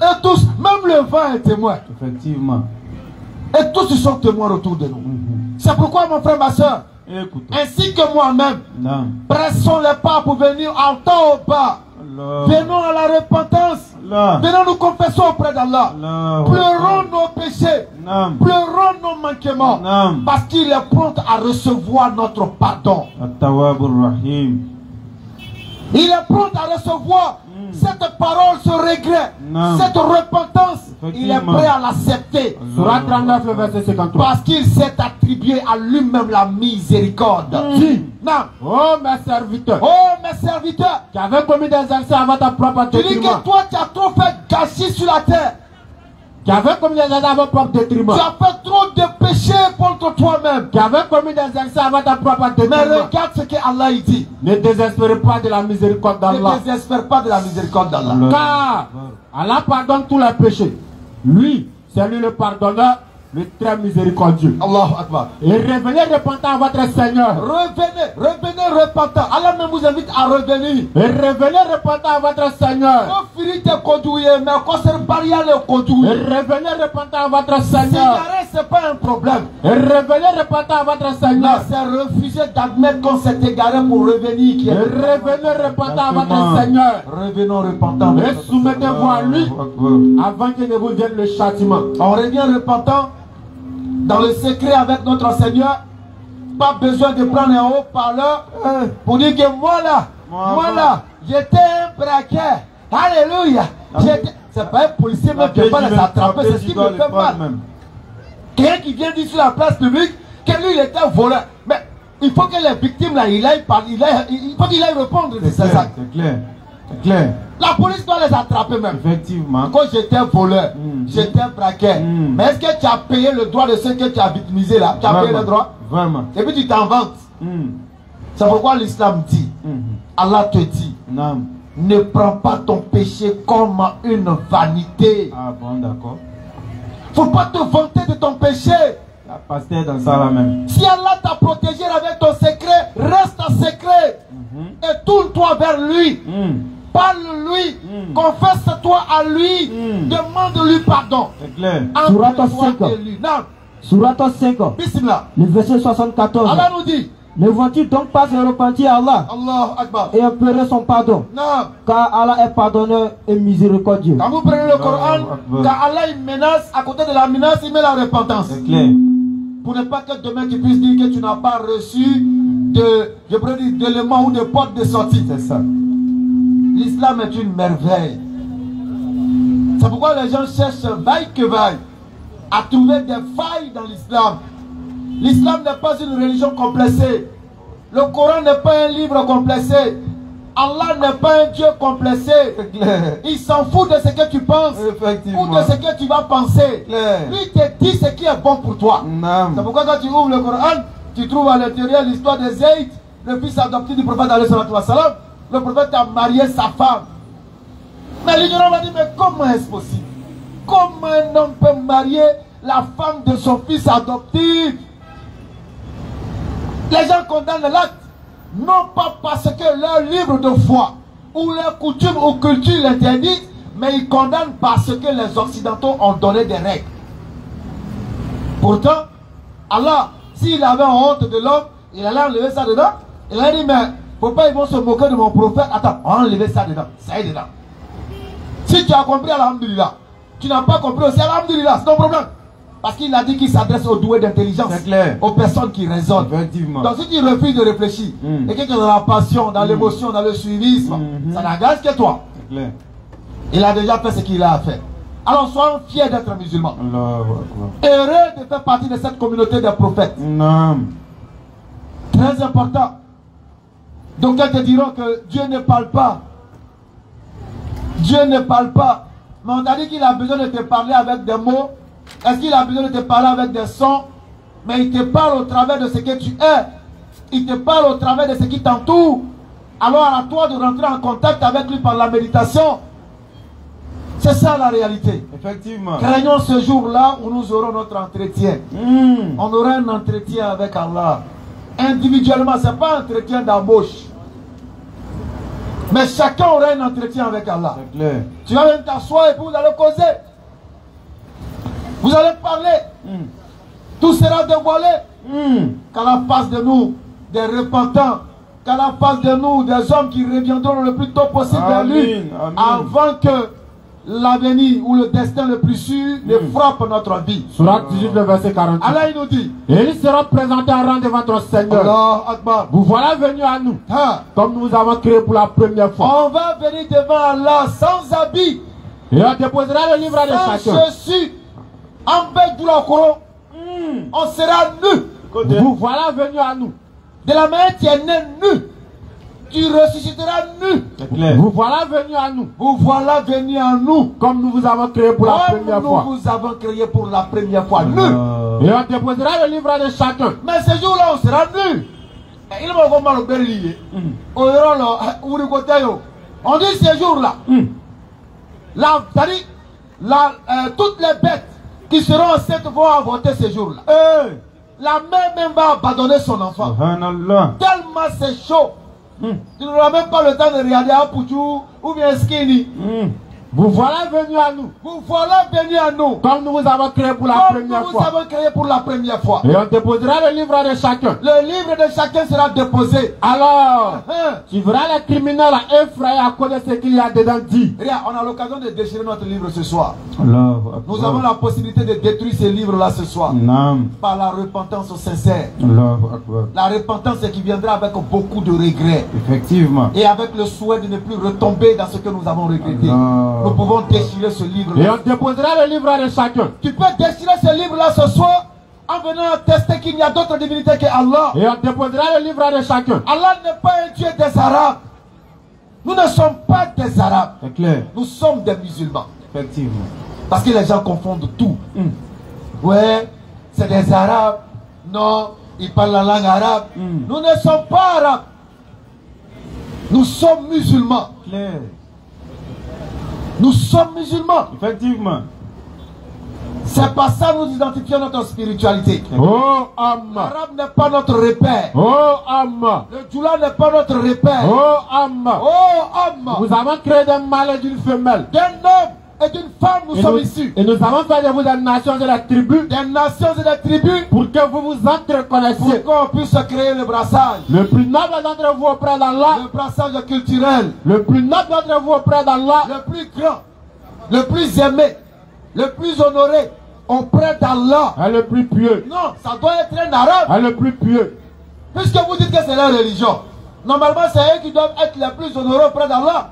Et tous, même le vent est témoin. Effectivement. Et tous ils sont témoins autour de nous. C'est pourquoi mon frère, ma soeur, Écoute. ainsi que moi-même, Non. pressons les pas pour venir en temps au bas. Allah. Venons à la repentance. Allah. Venons nous confessons auprès d'Allah. Allah. Pleurons nos péchés. Non. Pleurons nos manquements. Non. Parce qu'il est prompt à recevoir notre pardon. At-Tawwabur Rahim. Il est prompt à recevoir cette parole, ce regret, Non. cette repentance. Il est Effectivement. prêt à l'accepter. Surat 39, le verset 53. Parce qu'il s'est attribué à lui-même la miséricorde. Dis, Non. oh mes serviteurs, Oh mes serviteurs, qui avaient commis des excès avant ta propre tu dis détriment, que toi tu as trop fait gâchis sur la terre. qui avaient commis des excès avant propre détriment, Tu as fait trop de péchés contre toi-même. qui avaient commis des excès avant ta propre Mais détriment, regarde ce que Allah il dit. ne désespérez pas de la miséricorde d'Allah. Ne désespère pas de la miséricorde d'Allah. Car Allah pardonne tous les péchés. Lui, c'est lui le pardonneur, le très miséricordieux. Allahu Akbar. Et revenez repentant à votre Seigneur. Revenez repentant. Allah même vous invite à revenir. Et revenez repentant à votre Seigneur. Quand Firi te conduit, mais quand c'est barrière le Et conduit. revenez repentant à votre Seigneur. Cigarette, c'est pas un problème. Et revenez repentant à votre Mais Seigneur. c'est refuser d'admettre qu'on s'est égaré pour revenir qui Et est. revenez repentant à votre Exactement. Seigneur. Revenons repentant. Et soumettez-vous à lui avant qu'il ne vous vienne le châtiment. On revient repentant dans le secret avec notre Seigneur. Pas besoin de prendre un haut-parleur pour dire que moi là, j'étais un braqueur. Alléluia. C'est pas un policier même qui ne peut pas les attraper, c'est ce qui me fait mal. Quelqu'un qui vient dire sur la place publique que lui il était un voleur. Mais il faut que les victimes là, il faut qu'il aille répondre de ces actes. C'est clair. C'est clair. La police doit les attraper même. Effectivement. Quand j'étais un voleur, j'étais un braqueur. Mais est-ce que tu as payé le droit de ceux que tu as victimisés là? Tu as payé le droit? Vraiment. Et puis tu t'en vantes. C'est pourquoi l'islam dit, Allah te dit, Non. ne prends pas ton péché comme une vanité. Ah bon, d'accord. Faut pas te vanter de ton péché. La pasteur dans ça là même. Si Allah t'a protégé avec ton secret, reste en secret. Et tourne-toi vers lui. Parle-lui. Confesse-toi à lui. Demande-lui pardon. C'est clair. Surat Entre-toi 5. et lui. Non. Surat 5, Bismillah. le verset 74. Allah nous dit, Ne vont-ils donc pas se repentir à Allah Allahu Akbar. et implorer son pardon? Non. Car Allah est pardonneur et miséricordieux. Quand vous prenez le Coran, Allahu Akbar. quand Allah il menace, à côté de la menace, il met la repentance. C'est clair. Pour ne pas que demain tu puisses dire que tu n'as pas reçu d'éléments ou de portes de sortie. C'est ça. L'islam est une merveille. C'est pourquoi les gens cherchent vaille que vaille à trouver des failles dans l'islam. L'islam n'est pas une religion complexée. Le Coran n'est pas un livre complexé. Allah n'est pas un Dieu complexé. Il s'en fout de ce que tu penses Effectivement. ou de ce que tu vas penser. Clair. Lui te dit ce qui est bon pour toi. Non. C'est pourquoi quand tu ouvres le Coran, tu trouves à l'intérieur l'histoire de Zayd, le fils adopté du prophète alayhi salatu wa salam. Le prophète a marié sa femme. Mais l'ignorant va dire, mais comment est-ce possible? Comment un homme peut marier la femme de son fils adoptif? Les gens condamnent l'acte, non pas parce que leur livre de foi ou leur coutume ou culture l'interdit, mais ils condamnent parce que les Occidentaux ont donné des règles. Pourtant, Allah, s'il avait honte de l'homme, il allait enlever ça dedans. Il a dit, mais faut pas ils vont se moquer de mon prophète. Attends, on va enlever ça dedans. Ça est dedans. Si tu as compris, alhamdulillah. Tu n'as pas compris aussi, alhamdulillah, c'est ton problème. Parce qu'il a dit qu'il s'adresse aux doués d'intelligence, aux personnes qui raisonnent. Effectivement. Donc si tu refuses de réfléchir, et que tu es dans la passion, dans l'émotion, dans le suivisme, ça n'engage que toi. Clair. Il a déjà fait ce qu'il a à faire. Alors soyons fiers d'être musulmans. Allah. Heureux de faire partie de cette communauté des prophètes. Non. Très important. Donc ils te diront que Dieu ne parle pas. Dieu ne parle pas. Mais on t'a dit qu'il a besoin de te parler avec des mots. Est-ce qu'il a besoin de te parler avec des sons? Mais il te parle au travers de ce que tu es. Il te parle au travers de ce qui t'entoure. Alors à toi de rentrer en contact avec lui par la méditation. C'est ça la réalité. Effectivement. Craignons ce jour-là où nous aurons notre entretien. On aura un entretien avec Allah. Individuellement, ce n'est pas un entretien d'embauche. Mais chacun aura un entretien avec Allah. Tu vas même t'asseoir et puis vous allez causer. Vous allez parler. Tout sera dévoilé. Qu'à la face de nous, des repentants, qu'à la face de nous, des hommes qui reviendront le plus tôt possible vers lui, avant que l'avenir ou le destin le plus sûr ne frappe notre vie. Surat 18, le verset 48. Allah il nous dit, et il sera présenté en rang devant votre Seigneur. Allah Akbar. Vous voilà venus à nous, comme nous vous avons créé pour la première fois. On va venir devant Allah sans habit. Et on déposera le livre à chacun. Sans chaussures, en bec de la couronne. On sera nus. Vous voilà venus à nous. De la manière tu es né nu, tu ressusciteras nu. Vous voilà venus à nous. Vous voilà venus à nous. Comme nous vous avons créé pour la première fois. Nous vous avons créé pour la première fois. Nu. Et on déposera le livre de chacun. Mais ce jour-là, on sera nu. Il m'a dit le bélier. On dit ce jour-là. Toutes les bêtes qui seront enceintes vont avorter ce jour-là. La mère même va abandonner son enfant. Tellement c'est chaud. Tu n'auras même pas le temps de regarder un Pouchou ou bien Skinny. Vous voilà venus à nous. Vous voilà venus à nous. Comme nous vous avons créé pour la première fois. Nous avons créé pour la première fois. Et on déposera le livre de chacun. Le livre de chacun sera déposé. Alors, tu verras les criminels effrayés à cause de ce qu'il y a dedans dit. Regarde, on a l'occasion de déchirer notre livre ce soir. Nous avons la possibilité de détruire ces livres-là ce soir. Par la repentance sincère. La repentance qui viendra avec beaucoup de regrets. Effectivement. Et avec le souhait de ne plus retomber dans ce que nous avons regretté. Nous pouvons déchirer ce livre-là. Et on déposera le livre de chacun. Tu peux déchirer ce livre-là ce soir en venant attester qu'il n'y a d'autres divinités que Allah. Et on déposera le livre de chacun. Allah n'est pas un Dieu des Arabes. Nous ne sommes pas des Arabes. C'est clair. Nous sommes des musulmans. Effectivement. Parce que les gens confondent tout. Ouais, c'est des Arabes. Non, ils parlent la langue arabe. Nous ne sommes pas Arabes. Nous sommes musulmans. Clair. Nous sommes musulmans. Effectivement. C'est par ça que nous identifions notre spiritualité. Oh âme. L'arabe n'est pas notre repère. Oh âme. Le djoula n'est pas notre repère. Oh âme. Oh âme. Nous avons créé d'un mâle et d'une femelle. D'un homme et d'une femme nous sommes issus. Et nous avons fait de vous des nations et des tribus. Des nations et des tribus. Pour que vous vous entreconnaissiez. Pour qu'on puisse créer le brassage. Le plus noble d'entre vous auprès d'Allah. Le brassage culturel. Le plus noble d'entre vous auprès d'Allah. Le plus grand. Le plus aimé. Le plus honoré. Auprès d'Allah. Et le plus pieux. Non, ça doit être un arabe. Et le plus pieux. Puisque vous dites que c'est leur religion. Normalement, c'est eux qui doivent être les plus honorés auprès d'Allah.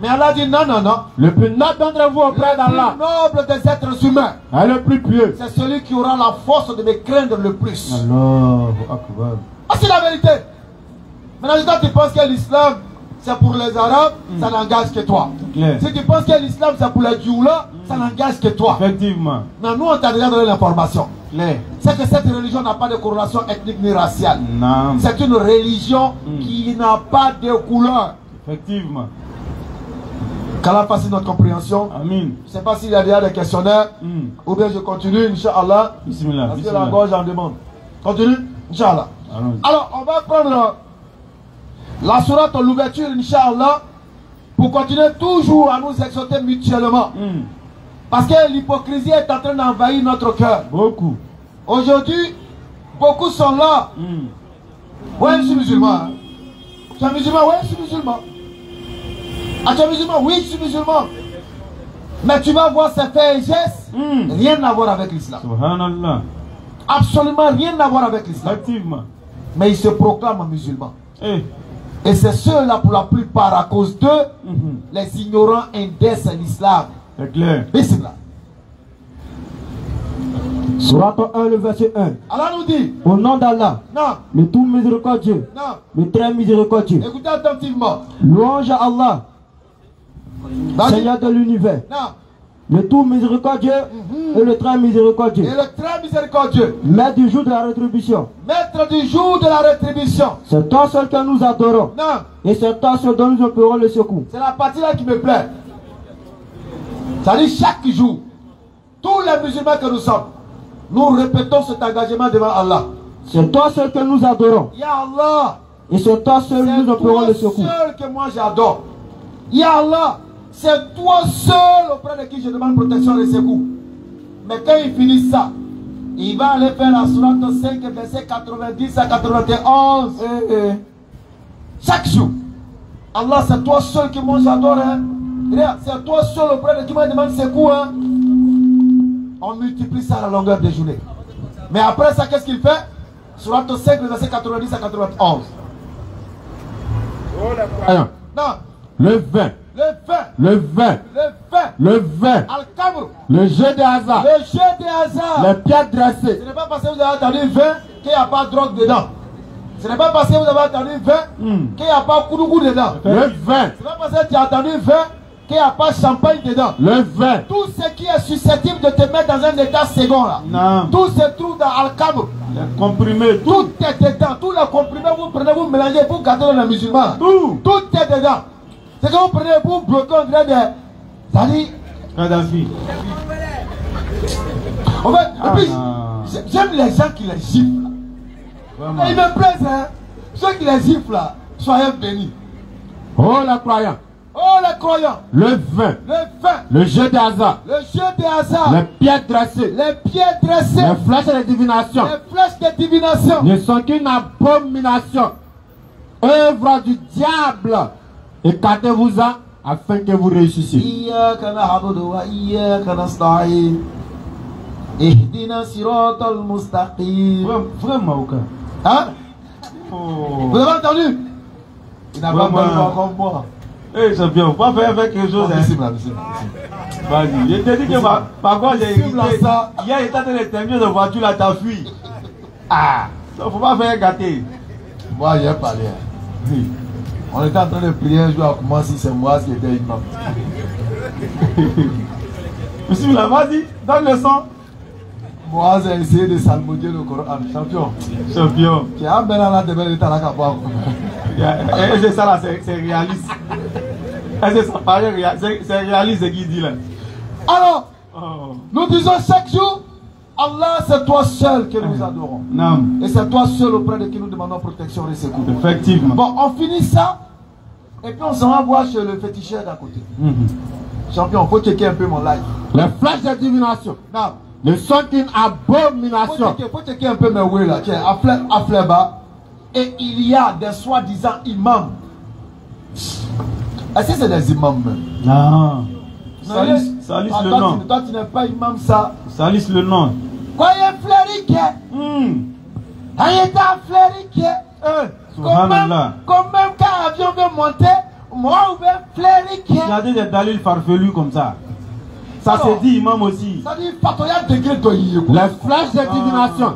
Mais Allah dit non, non, non. Le plus noble d'entre vous auprès d'Allah. Le plus noble des êtres humains. Et le plus pieux. C'est celui qui aura la force de me craindre le plus. Allahu Akbar. Ah, c'est la vérité. Maintenant, quand tu penses que l'islam, c'est pour les Arabes, ça n'engage que toi. Claire. Si tu penses que l'islam, c'est pour les Djoula, ça n'engage que toi. Effectivement. Mais nous, on t'a déjà donné l'information. Claire. C'est que cette religion n'a pas de corrélation ethnique ni raciale. Non. C'est une religion qui n'a pas de couleur. Effectivement. Qu'Allah facilite notre compréhension. Amin. Je ne sais pas s'il y a déjà des questionnaires. Ou bien je continue, Inch'Allah. Bismillah. Parce que la gorge en demande. Continue, Inch'Allah. Alors, on va prendre la sourate, l'ouverture, Inch'Allah, pour continuer toujours à nous exhorter mutuellement. Parce que l'hypocrisie est en train d'envahir notre cœur. Beaucoup. Aujourd'hui, beaucoup sont là. Ouais, je suis musulman. Hein. Tu es musulman? Ouais, je suis musulman. Ah, tu es musulman? Oui, je suis musulman. Mais tu vas voir ces faits et gestes, rien à voir avec l'islam. Subhanallah. Absolument rien à voir avec l'islam. Effectivement. Mais ils se proclament musulmans. Eh. Et c'est ceux-là, pour la plupart, à cause d'eux, les ignorants indexent l'islam. C'est clair. Bismillah. Sourate 1, le verset 1. Allah nous dit, Au nom d'Allah, non, le tout miséricordieux, non, le très miséricordieux. écoutez attentivement. Louange à Allah, Vas-y. Seigneur de l'univers, Non, le tout miséricordieux et le très miséricordieux. et le très miséricordieux, Maître du jour de la rétribution. maître du jour de la rétribution. C'est toi seul que nous adorons. Non, Et c'est toi seul dont nous opérons le secours. c'est la partie là qui me plaît. Ça dit chaque jour, tous les musulmans que nous sommes, nous répétons cet engagement devant Allah. C'est toi seul que nous adorons. Ya Allah, Et c'est toi seul c'est que nous opérons toi le secours. seul que moi j'adore. Ya Allah, c'est toi seul auprès de qui je demande protection et secours. Mais quand il finit ça, il va aller faire la sourate 5, verset 90 à 91. Chaque jour. Allah, c'est toi seul que moi j'adore. Hein. C'est toi seul auprès de qui me demande secours. Hein. On multiplie ça à la longueur des journées. Mais après ça, qu'est-ce qu'il fait? Sourate 5, verset 90 à 91. Alors, Non, le 20, le 20, le 20, le 20, le 20, Al-Kamr, le jeu de hasard, le jeu des hasards. les pierres dressées, Ce n'est pas parce que vous avez entendu 20 qu'il n'y a pas de drogue dedans. Ce n'est pas parce que vous avez entendu 20 qu'il n'y a pas Koudougou dedans. le 20, Ce n'est pas parce que tu as entendu 20 qu'il n'y a pas champagne dedans. le 20, Tout ce qui est susceptible de te mettre dans un état second là, Non. tout se trouve dans Al-Kamr. Les comprimés. Tout est dedans. Tous les comprimés, vous prenez, vous mélangez, vous gardez dans les musulmans. Tout. Tout est dedans. C'est que vous prenez, vous bloquez, on dirait des. C'est-à-dire, Kadhafi. en fait, et puis, Ah. j'aime les gens qui les giflent. Vraiment. Ils me plaisent, hein. Ceux qui les giflent là, soyez bénis. oh les croyants, Oh les croyants, le 20, le 20, le jeu de hasard, le jeu des hasards, les pierres dressées, les pieds dressés, les flèches de divination les flèches de divination. ne sont qu'une abomination, œuvre du diable. Écartez-vous-en afin que vous réussissiez. Iyyaka na'budu wa iyyaka nasta'in. Ihdina siratal mustaqim. Vraiment, aucun. Hein? Oh. Vous avez entendu? Il n'a pas Vraiment. entendu comme moi. Eh, champion, faut pas faire quelque chose. Hein. Bismillah. Vas-y. Je te dis que ma gorge est Bismillah, irritée. ça. Hier, il était en train de terminer de voiture, là, t'as fui. Ah. Donc, faut pas faire gâter. Moi, j'ai parlé. Oui. On était en train de prier un jour à comment si c'est moi qui étais imam. Bismillah, vas-y, donne le son. Moi, j'ai essayé de salmodier le Coran. Champion. Champion. Tu as un bel an de bel état là qu'à voir. Et c'est ça là, c'est réaliste. Et c'est ça, pareil, c'est réaliste ce qu'il dit là. Alors, Oh. nous disons chaque jour, Allah, c'est toi seul que nous adorons. Non, Et c'est toi seul auprès de qui nous demandons protection et secours. effectivement. Bon, on finit ça. Et puis on s'en va voir chez le féticheur d'à côté. Champion, faut checker un peu mon live. Les flèches de divination Non, ne sont qu'une abomination. faut checker un peu mes oui là. Tiens, à Fleba. Et il y a des soi-disant imams. Est-ce que c'est des imams même? Non. Non, Salisse ah, le toi, nom. Toi, tu n'es pas imam ça. Salisse le nom. Croyez Flérique. Ayeta Flérique. Subhanallah. Comme même quand l'avion veut monter, moi, on veut Flérique. Regardez des dalils farfelus comme ça. Ça Alors, se dit imam aussi. Ça dit, patoya degré de Les flèches de divination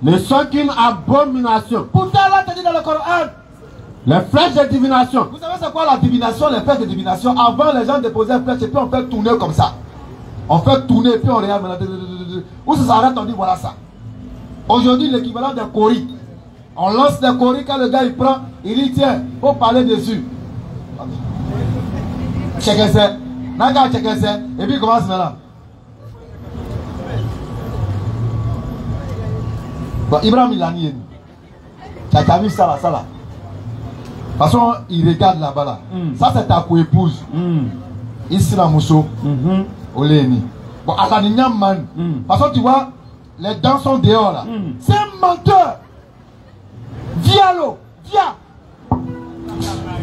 ne sont qu'une abomination. Pourtant, là, tu dit dans le Coran. Les flèches de divination Vous savez c'est quoi la divination, les flèches de divination? Avant, les gens déposaient une flèche et puis on fait tourner comme ça. On fait tourner et puis on regarde maintenant. Où ça s'arrête, on dit voilà ça. Aujourd'hui, l'équivalent d'un cori. On lance des coris, quand le gars il prend, il dit tiens, faut parler dessus. Chacun sait. Naga chacun sait. Et puis il commence maintenant. Bon, Ibrahim il a nié. Tu as vu ça là, ça là. De toute façon, il regarde là-bas là. Ça c'est ta co-épouse. Ici la mousseau. Oléni. Bon, à la nignam man. De toute façon, tu vois, les dents sont dehors là. C'est un menteur. Viens l'eau. Viens.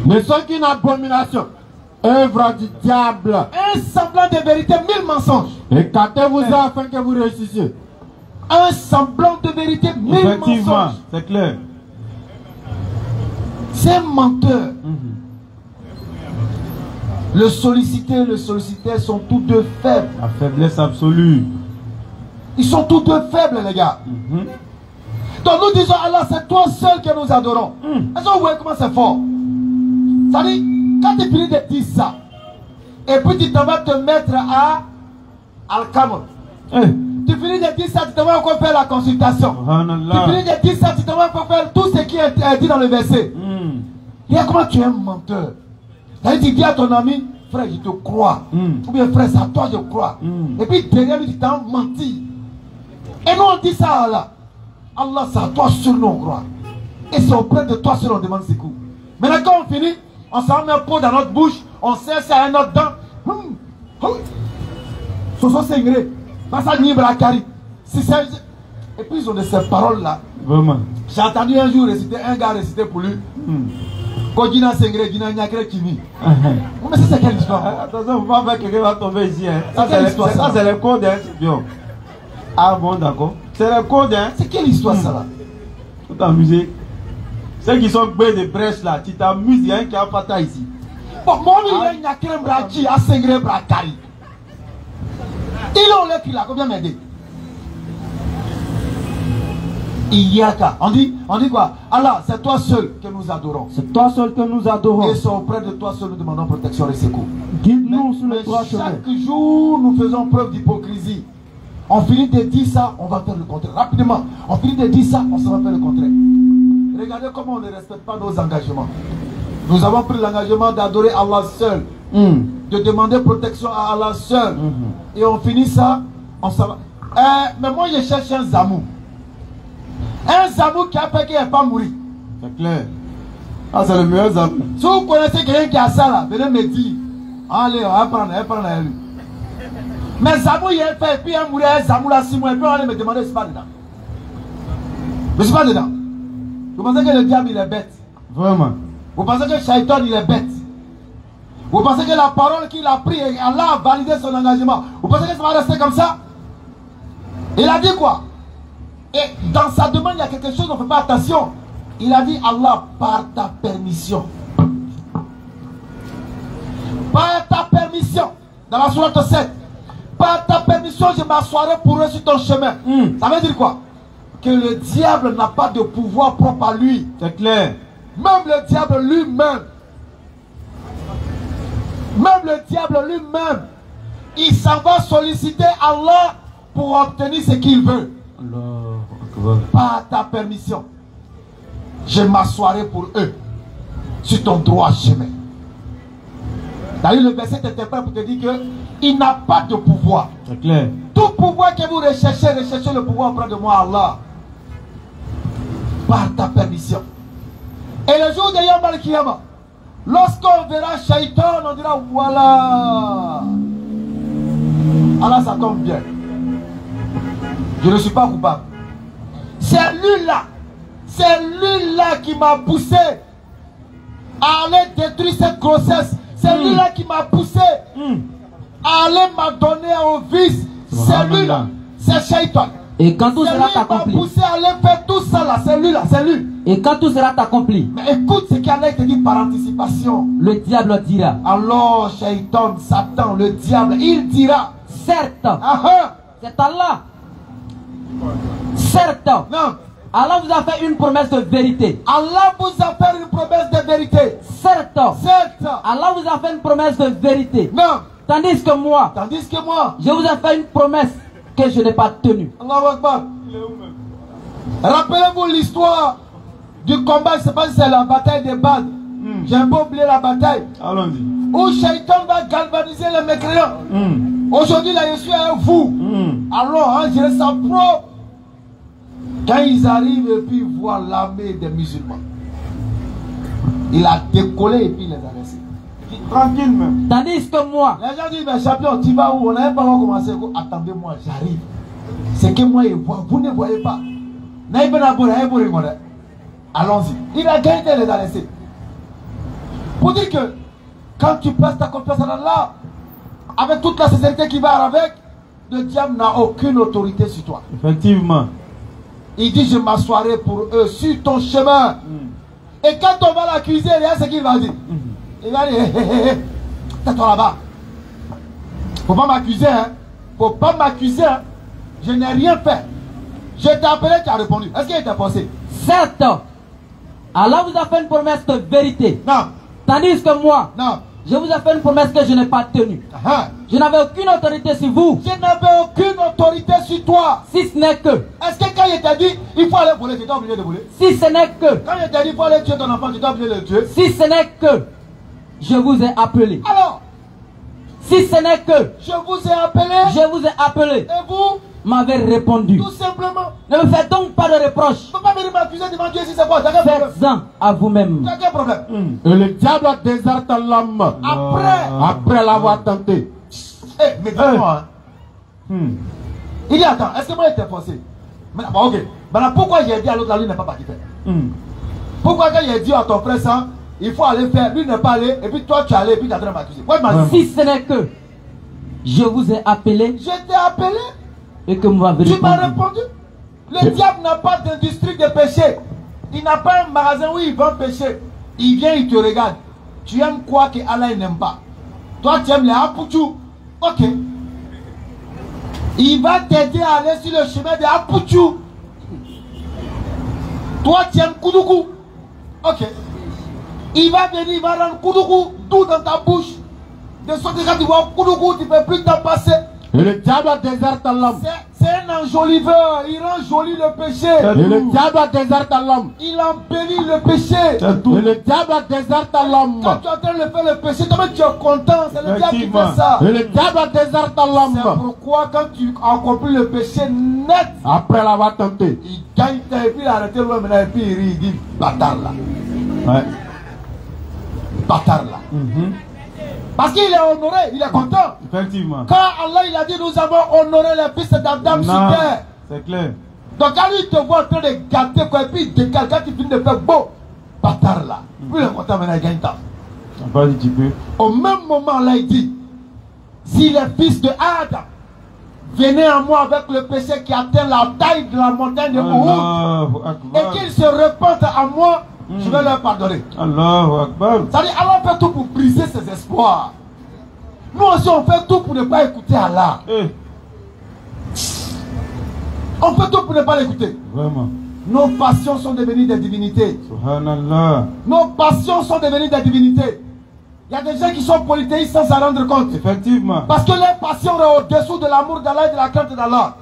Ne sont qu'une abomination, œuvre du diable. Un semblant de vérité, 1000 mensonges. Écartez-vous afin que vous réussissiez. Un semblant de vérité, 1000 Effectivement, mensonges. c'est clair. C'est un menteur. Le sollicité et le sollicité sont tous deux faibles. La faiblesse absolue. Ils sont tous deux faibles, les gars. Donc nous disons, Allah, c'est toi seul que nous adorons. Est-ce que vous voyez comment c'est fort? Ça dit, quand tu finis de dire ça, et puis tu t'en vas te mettre à Al-Kamr. Tu finis de dire ça, tu t'en vas encore faire la consultation. Tu finis de dire ça, tu t'en vas encore faire tout ce qui est dit dans le verset. Regarde comment tu es un menteur. Tu dis à ton ami, frère, je te crois. Ou bien frère, c'est à toi je crois. Et puis derrière lui, tu t'en menti. Et nous on dit ça à Allah. Allah, c'est à toi seul nous on croit. Et c'est auprès de toi seul on demande secours. Maintenant quand on finit, on s'en met un pot dans notre bouche, on serre ça à notre dent. Soso Sengré, Bassa Nibra Kari. Et puis ils ont de ces paroles là. Vraiment. J'ai entendu un jour réciter, un gars réciter pour lui. Kodina Sengré, Dina Nyakre Kimi. Mais ça c'est quelle histoire? Attention, faut pas faire quelqu'un va tomber ici. C'est quelle histoire ça? Ça c'est le code, hein, c'est bien. Ah bon, d'accord. C'est le code, hein. C'est quelle histoire ça là? Faut t'amuser. Ceux qui sont bêtes de brèche là, tu t'amuses, il y a un qui a fait ici. Bon, moi il y a Nyakre Mbrachi à Sengré Brakari. Il a l'écrit là, combien m'aider? Iyaka. On dit quoi? Allah, c'est toi seul que nous adorons. C'est toi seul que nous adorons. Et c'est auprès de toi seul nous demandons protection et secours. Guide-nous sur le droit chemin. Chaque jour, nous faisons preuve d'hypocrisie. On finit de dire ça, on va faire le contraire. Rapidement, on finit de dire ça, on s'en va faire le contraire. Regardez comment on ne respecte pas nos engagements. Nous avons pris l'engagement d'adorer Allah seul. De demander protection à Allah seul. Et on finit ça, on s'en va. Mais moi, je cherche un zamou. Un zamou qui a fait qu'il n'est pas mouru. C'est clair. Ah, c'est le meilleur zamou. Si vous connaissez quelqu'un qui a ça là, venez me dire. Allez, on va prendre lui. Mais zamou, il est fait, et puis il a mouru un zamou là 6 mois, et puis on va me demander, je ne suis pas dedans. Je ne suis pas dedans. Vous pensez que le diable, il est bête? Vraiment. Vous pensez que le shaitan, il est bête? Vous pensez que la parole qu'il a prise, Allah a validé son engagement? Vous pensez que ça va rester comme ça? Il a dit quoi? Et dans sa demande, il y a quelque chose, on ne fait pas attention. Il a dit, Allah, par ta permission. Par ta permission. Dans la sourate 7. Par ta permission, je m'assoirai pour eux sur ton chemin. Ça veut dire quoi? Que le diable n'a pas de pouvoir propre à lui. C'est clair. Même le diable lui-même. Même le diable lui-même. Il s'en va solliciter Allah pour obtenir ce qu'il veut. Par ta permission, je m'assoirai pour eux sur ton droit chemin. D'ailleurs, le verset t'interprète pour te dire qu'il n'a pas de pouvoir. C'est clair. Tout pouvoir que vous recherchez, recherchez le pouvoir auprès de moi, Allah. Par ta permission. Et le jour de Yom Al-Kiyama, lorsqu'on verra Shaitan, on dira voilà. Allah, ça tombe bien. Je ne suis pas coupable. C'est lui-là qui m'a poussé à aller détruire cette grossesse. C'est lui-là qui m'a poussé à aller m'adonner au vice. C'est lui-là. C'est Shaitan. Et quand tout sera accompli. Il m'a poussé à aller faire tout ça là. C'est lui-là. C'est lui. Et quand tout sera accompli. Mais écoute ce qu'Allah te dit par anticipation. Le diable dira. Alors Shaitan, Satan, le diable, il dira. Certes. C'est Allah. Certes. Non. Allah vous a fait une promesse de vérité. Allah vous a fait une promesse de vérité. Certes. Certes. Allah vous a fait une promesse de vérité. Non. Tandis que moi, je vous ai fait une promesse que je n'ai pas tenue. Allahu Akbar. Rappelez-vous l'histoire du combat, je ne sais pas si c'est la bataille de Badr. J'ai un peu oublié la bataille. Allons-y. où Shaitan va galvaniser les mécréants. Aujourd'hui, là, je suis avec vous. Alors, hein, je ça propre. Quand ils arrivent et puis ils voient l'armée des musulmans, il a décollé et puis il les a laissés. Tranquille même. Tandis que moi, Les gens disent, mais champion, tu vas où? On n'avait pas encore commencé. Attendez-moi, j'arrive. C'est que moi, vous ne voyez pas. Allons-y. Il a gagné, il les a laissés. Pour dire que quand tu places ta confiance en Allah, avec toute la sincérité qui va avec, le diable n'a aucune autorité sur toi. Effectivement. Il dit, je m'assoirai pour eux sur ton chemin. Et quand on va l'accuser, regarde ce qu'il va dire. Il va dire, hé, hé, hé, tais-toi là-bas. Faut pas m'accuser, hein. Faut pas m'accuser, hein. Je n'ai rien fait. Je t'ai appelé, tu as répondu. Est-ce qu'il t'a pensé? certes, Allah vous a fait une promesse de vérité. Non. Tandis que moi, Non. je vous ai fait une promesse que je n'ai pas tenue. Je n'avais aucune autorité sur vous. Je n'avais aucune autorité sur toi. Si ce n'est que, Est-ce que quand il t'a dit, il faut aller voler, tu t'es obligé de voler? si ce n'est que, Quand il t'a dit, il faut aller tuer ton enfant, tu t'es obligé de le tuer? si ce n'est que, je vous ai appelé. Alors, Si ce n'est que, je vous ai appelé. je vous ai appelé, Et vous, m'avez répondu. tout simplement. Ne me faites donc pas de reproches. Tu ne peux pas venir m'accuser devant Dieu si c'est quoi? T'as quel problème? Faites-en à vous-même. T'as quel problème? Et le diable déserte l'homme après l'avoir tenté. Eh, mais dis-moi, hein. Il dit, attends, est-ce que moi j'étais forcé? Bon, ok. Maintenant, pourquoi j'ai dit à l'autre, là, lui n'est pas parti faire? Pourquoi quand j'ai dit à ton frère ça, il faut aller faire, lui n'est pas allé, et puis toi tu es allé, et puis tu es en train de m'accuser? Pourquoi tu m'as dit? Si ce n'est que, je vous ai appelé Je t'ai appelé, et que vous m'avez tu m'as répondu. répondu. Le diable n'a pas d'industrie de péché. Il n'a pas un magasin où il vend péché. Il vient, il te regarde. Tu aimes quoi que Allah n'aime pas? Toi tu aimes les apouchou. Ok. Il va t'aider à aller sur le chemin des apouchou. Toi tu aimes koudoukou. Ok. Il va venir, il va rendre koudoukou tout dans ta bouche. De sorte que quand tu vois koudoukou, tu ne peux plus t'en passer. Et le diable déserte l'homme. C'est un enjoliveur, il rend joli le péché. Et le diable déserte l'homme. Il embellit le péché. Et le diable déserte l'homme. Quand tu es en train de faire le péché, toi-même tu es content, c'est le diable qui fait ça. Et le diable déserte C'est l'homme. pourquoi quand tu accomplis le péché net, Après l'avoir tenté. il gagne ta et puis il a arrêté loin maintenant et puis il rit, il dit bâtard là. Ouais. Bâtard là. Parce qu'il est honoré, il est content. Effectivement. Quand Allah il a dit nous avons honoré les fils d'Adam sur Non, terre. c'est clair. Donc quand lui il te voit en train de gâter quoi, et puis il décale, quand tu finis de faire beau, bâtard là. Puis il est content maintenant, il gagne temps. Vas-y, tu peux. Au même moment là il dit, si les fils de Adam venaient à moi avec le péché qui atteint la taille de la montagne de Uhud, Allahu et Akbar. qu'ils se repentent à moi, je vais leur pardonner. Allahu Akbar. C'est-à-dire, Allah fait tout pour briser ses espoirs. Nous aussi, on fait tout pour ne pas écouter Allah. Eh, On fait tout pour ne pas l'écouter. vraiment. Nos passions sont devenues des divinités. Subhanallah. Nos passions sont devenues des divinités. Il y a des gens qui sont polythéistes sans s'en rendre compte. Effectivement. Parce que les passions sont au-dessous de l'amour d'Allah et de la crainte d'Allah.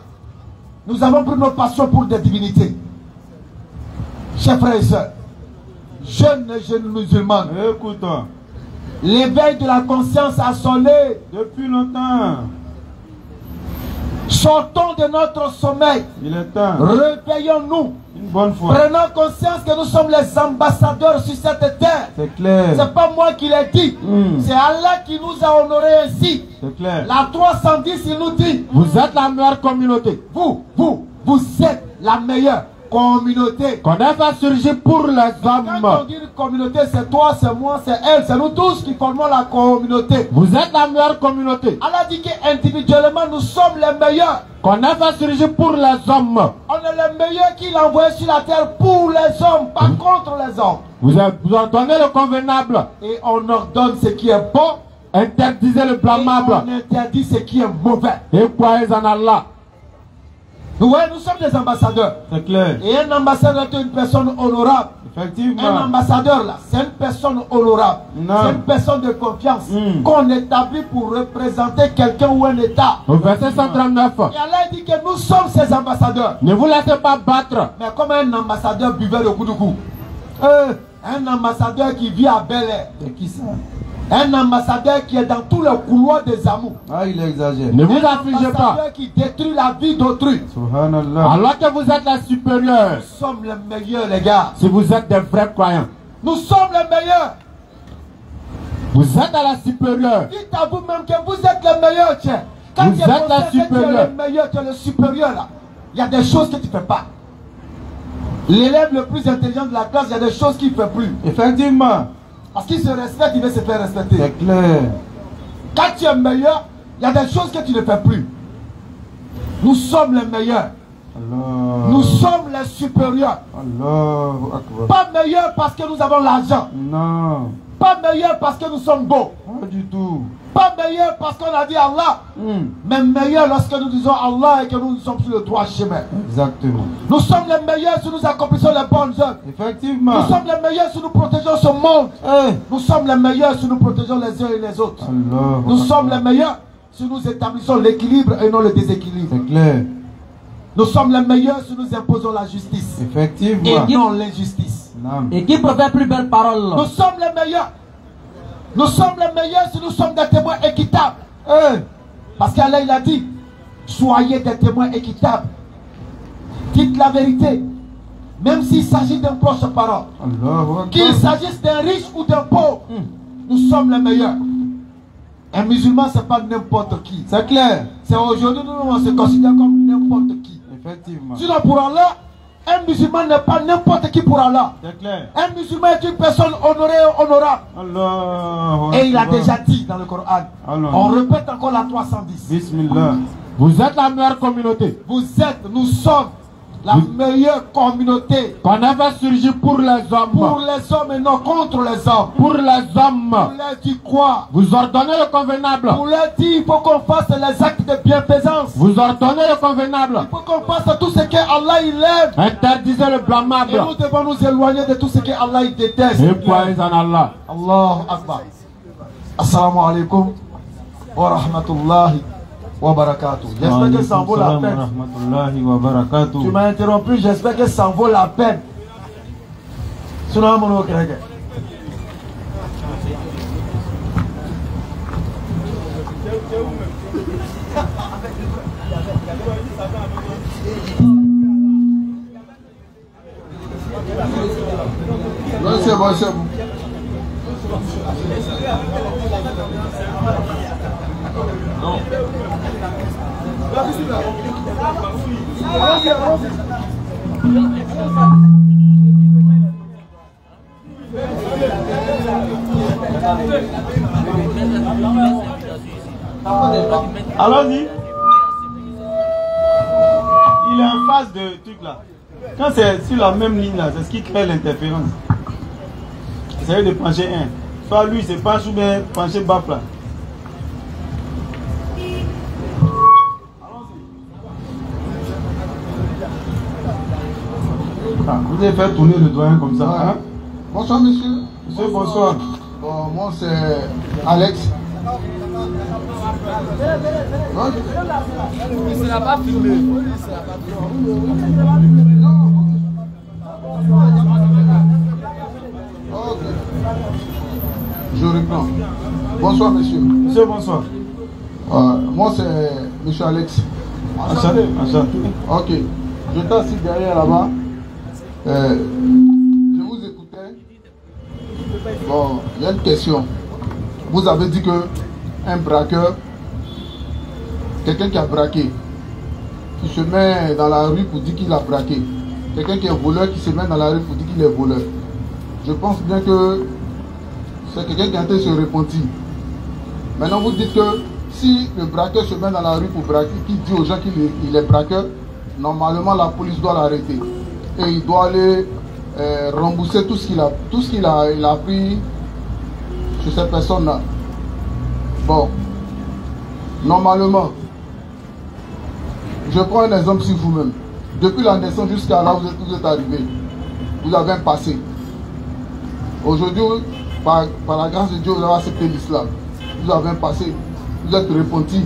Nous avons pris nos passions pour des divinités. Chers frères et sœurs, jeunes et jeunes musulmans, Écoute-toi. l'éveil de la conscience a sonné. Depuis longtemps, Sortons de notre sommeil. il est temps. Réveillons-nous. Une bonne fois. Prenons conscience que nous sommes les ambassadeurs sur cette terre. C'est clair. C'est pas moi qui l'ai dit. C'est Allah qui nous a honorés ainsi. C'est clair. La 310, il nous dit, Vous êtes la meilleure communauté. vous êtes la meilleure communauté. Qu'on a fait surgir pour les Quand on hommes. dit une communauté, c'est toi, c'est moi, c'est elle, c'est nous tous qui formons la communauté. Vous êtes la meilleure communauté. Allah dit qu'individuellement, nous sommes les meilleurs. Qu'on a fait surgir pour les hommes. On est les meilleurs qu'il a envoyés sur la terre pour les hommes, pas contre les hommes. Vous ordonnez le convenable. Et on ordonne ce qui est bon. Interdisez le Et blâmable. on interdit ce qui est mauvais. Et croyez en Allah. Vous voyez, nous sommes des ambassadeurs. C'est clair. Et un ambassadeur est une personne honorable. Un Effectivement. ambassadeur là, c'est une personne honorable. Non. C'est une personne de confiance qu'on établit pour représenter quelqu'un ou un État. Au verset 139. Et Allah dit que nous sommes ces ambassadeurs. Ne vous laissez pas battre. Mais comme un ambassadeur buveur de coup de coup. Un ambassadeur qui vit à Bel Air. C'est qui ça? Un ambassadeur qui est dans tous les couloirs des amours. Ah, il exagère. Ne vous affligez Un pas. ambassadeur qui détruit la vie d'autrui. Subhanallah. Alors que vous êtes la supérieure, Nous sommes les meilleurs, les gars. si vous êtes des vrais croyants, Nous sommes les meilleurs. vous êtes à la supérieure. Dites à vous-même que vous êtes les meilleurs, tiens. Quand Vous tu es êtes la conscient que tu es supérieure. le meilleur, tu es le supérieur là. Il y a des choses que tu ne fais pas. L'élève le plus intelligent de la classe, il y a des choses qu'il ne fait plus. Effectivement. Parce qu'il se respecte, il veut se faire respecter. C'est clair. Quand tu es meilleur, il y a des choses que tu ne fais plus. Nous sommes les meilleurs. Allah. Nous sommes les supérieurs. Allahu Akbar. Pas meilleurs parce que nous avons l'argent. Non. Pas meilleurs parce que nous sommes beaux. Pas du tout. Pas meilleurs parce qu'on a dit Allah. Mais meilleurs lorsque nous disons Allah et que nous sommes sur le droit chemin. Exactement. Nous sommes les meilleurs si nous accomplissons les bonnes œuvres. Effectivement. Nous sommes les meilleurs si nous protégeons ce monde. Nous sommes les meilleurs si nous protégeons les uns et les autres. Allah. Nous sommes les meilleurs si nous établissons l'équilibre et non le déséquilibre. C'est clair. Nous sommes les meilleurs si nous imposons la justice Effectivement. et non l'injustice. Non. Et qui préfère plus belle parole? Nous sommes les meilleurs. Nous sommes les meilleurs si nous sommes des témoins équitables. Parce qu'Allah il a dit, soyez des témoins équitables. Dites la vérité. Même s'il s'agit d'un proche parent. Qu'il s'agisse d'un riche ou d'un pauvre. Nous sommes les meilleurs. Un musulman, ce n'est pas n'importe qui. C'est clair. C'est aujourd'hui, nous, on se considère comme n'importe qui. Effectivement. Sinon, pour Allah, un musulman n'est pas n'importe qui pour Allah. C'est clair. Un musulman est une personne honorée et honorable. Allah. Et il a déjà dit dans le Coran. Allah. On répète encore la 310. Bismillah. Vous êtes la meilleure communauté. Vous êtes, nous sommes la meilleure communauté. Qu'on a fait surgir pour les hommes. Pour les hommes et non contre les hommes. Pour les hommes. Pour leur dire quoi? Vous ordonnez le convenable. Pour leur dire il faut qu'on fasse les actes de bienfaisance. Vous ordonnez le convenable. Il faut qu'on fasse tout ce que Allah il aime. Interdisez le blâmable. Et nous devons nous éloigner de tout ce que Allah il déteste. Et croyez en Allah. Allahu Akbar. Assalamu alaikum wa rahmatullahi wa barakatuh. J'espère que ça en vaut la peine. Tu m'as interrompu, j'espère que ça en vaut la peine. Sinon, mon autre. C'est bon, c'est bon. Non. Allons-y. Il est en face de truc là. Quand c'est sur la même ligne là, c'est ce qui crée l'interférence. Essayez de pencher un. Soit lui se penche ou bien pencher baf là. Ah, vous avez fait tourner le doyen comme ça. Hein? Bonsoir monsieur. Monsieur, bonsoir. Bon, moi c'est Alex. Il ne sera pas filmé. Ok. Je reprends. Bonsoir monsieur. Monsieur, bonsoir. Moi c'est monsieur Alex. Enchanté. Enchanté. Ok. Je t'assieds derrière là-bas. Je vous écoutais. Bon, il y a une question. Vous avez dit que un braqueur, quelqu'un qui a braqué, qui se met dans la rue pour dire qu'il a braqué, quelqu'un qui est voleur qui se met dans la rue pour dire qu'il est voleur. Je pense bien que c'est quelqu'un qui est en train de se repentir. Maintenant vous dites que si le braqueur se met dans la rue pour braquer, qui dit aux gens qu'il est braqueur, normalement la police doit l'arrêter. Et il doit aller rembourser tout ce qu'il a pris sur cette personne-là. Bon, normalement, je prends un exemple sur vous-même. Depuis la naissance jusqu'à là où vous êtes arrivé, vous avez un passé. Aujourd'hui, par la grâce de Dieu, vous avez accepté l'islam. Vous avez un passé. Vous êtes repenti.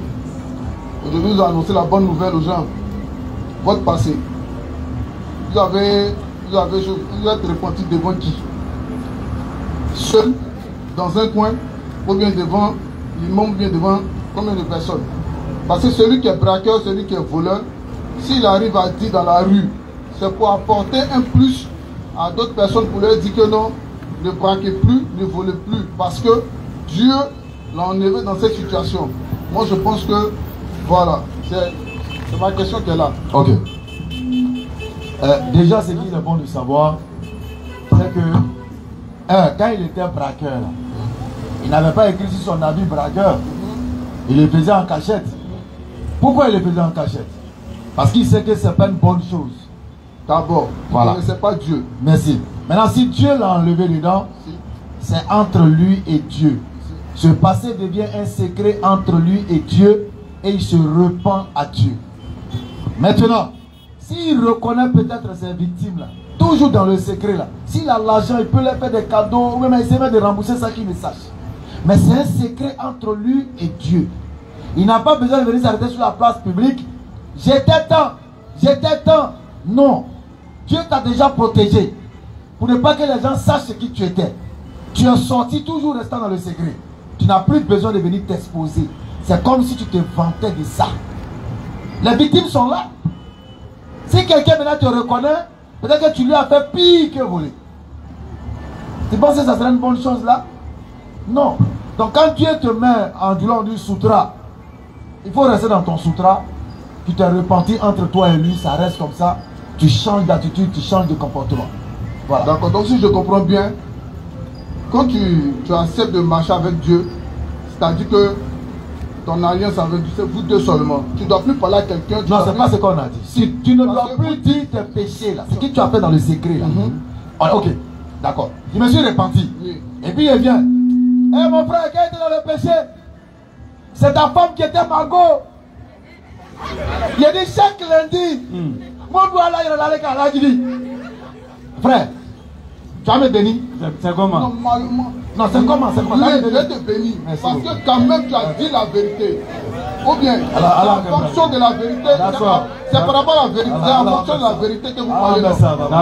Aujourd'hui, vous annoncez la bonne nouvelle aux gens. Votre passé. Vous êtes repenti devant qui? Seul, dans un coin, ou bien devant l'imam, ou bien devant combien de personnes? Parce que celui qui est braqueur, celui qui est voleur, s'il arrive à dire dans la rue, c'est pour apporter un plus à d'autres personnes, pour leur dire que non, ne braquez plus, ne volez plus, parce que Dieu l'a enlevé dans cette situation. Moi je pense que, voilà, c'est ma question qui est là. Ok. Déjà, ce qu'il est bon de savoir, c'est que quand il était braqueur, là, il n'avait pas écrit sur son habit braqueur. Il le faisait en cachette. Pourquoi il le faisait en cachette? Parce qu'il sait que ce n'est pas une bonne chose. D'abord, voilà. Mais ce n'est pas Dieu. Merci. Maintenant, si Dieu l'a enlevé dedans, c'est entre lui et Dieu. Ce passé devient un secret entre lui et Dieu et il se repent à Dieu. Maintenant, s'il reconnaît peut-être ses victimes là, toujours dans le secret là, s'il a l'argent, il peut leur faire des cadeaux, ou même essayer de rembourser ça qu'il ne sache. Mais c'est un secret entre lui et Dieu. Il n'a pas besoin de venir s'arrêter sur la place publique. J'étais temps. Non. Dieu t'a déjà protégé. Pour ne pas que les gens sachent ce qui tu étais. Tu es sorti toujours restant dans le secret. Tu n'as plus besoin de venir t'exposer. C'est comme si tu te vantais de ça. Les victimes sont là. Si quelqu'un maintenant te reconnaît, peut-être que tu lui as fait pire que voler. Tu penses que ça serait une bonne chose là? Non. Donc quand Dieu te met en dehors du sutra, il faut rester dans ton sutra. Tu t'es repenti entre toi et lui, ça reste comme ça. Tu changes d'attitude, tu changes de comportement. Voilà. D'accord, donc si je comprends bien, quand tu acceptes de marcher avec Dieu, c'est-à-dire que ton alliance avec Dieu, c'est vous deux seulement. Tu ne dois plus parler à quelqu'un. Non, c'est pas ce qu'on a dit. Si tu ne dois plus dire tes péchés là, ce que tu as fait dans le secret là. Ok, d'accord. Je me suis repenti. Oui. Et puis il vient. Eh mon frère, qui était dans le péché? C'est ta femme qui était Margot. Il a dit chaque lundi, mon doigt là, il a allé à la dit. Frère, tu vas me bénir. C'est comment? Normalement. Non, c'est comment? C'est comment? Je vais te bénir. Parce que quand même tu as dit la vérité. Ou bien, en fonction de la vérité, c'est par rapport à la vérité, c'est en fonction de la vérité que vous parlez.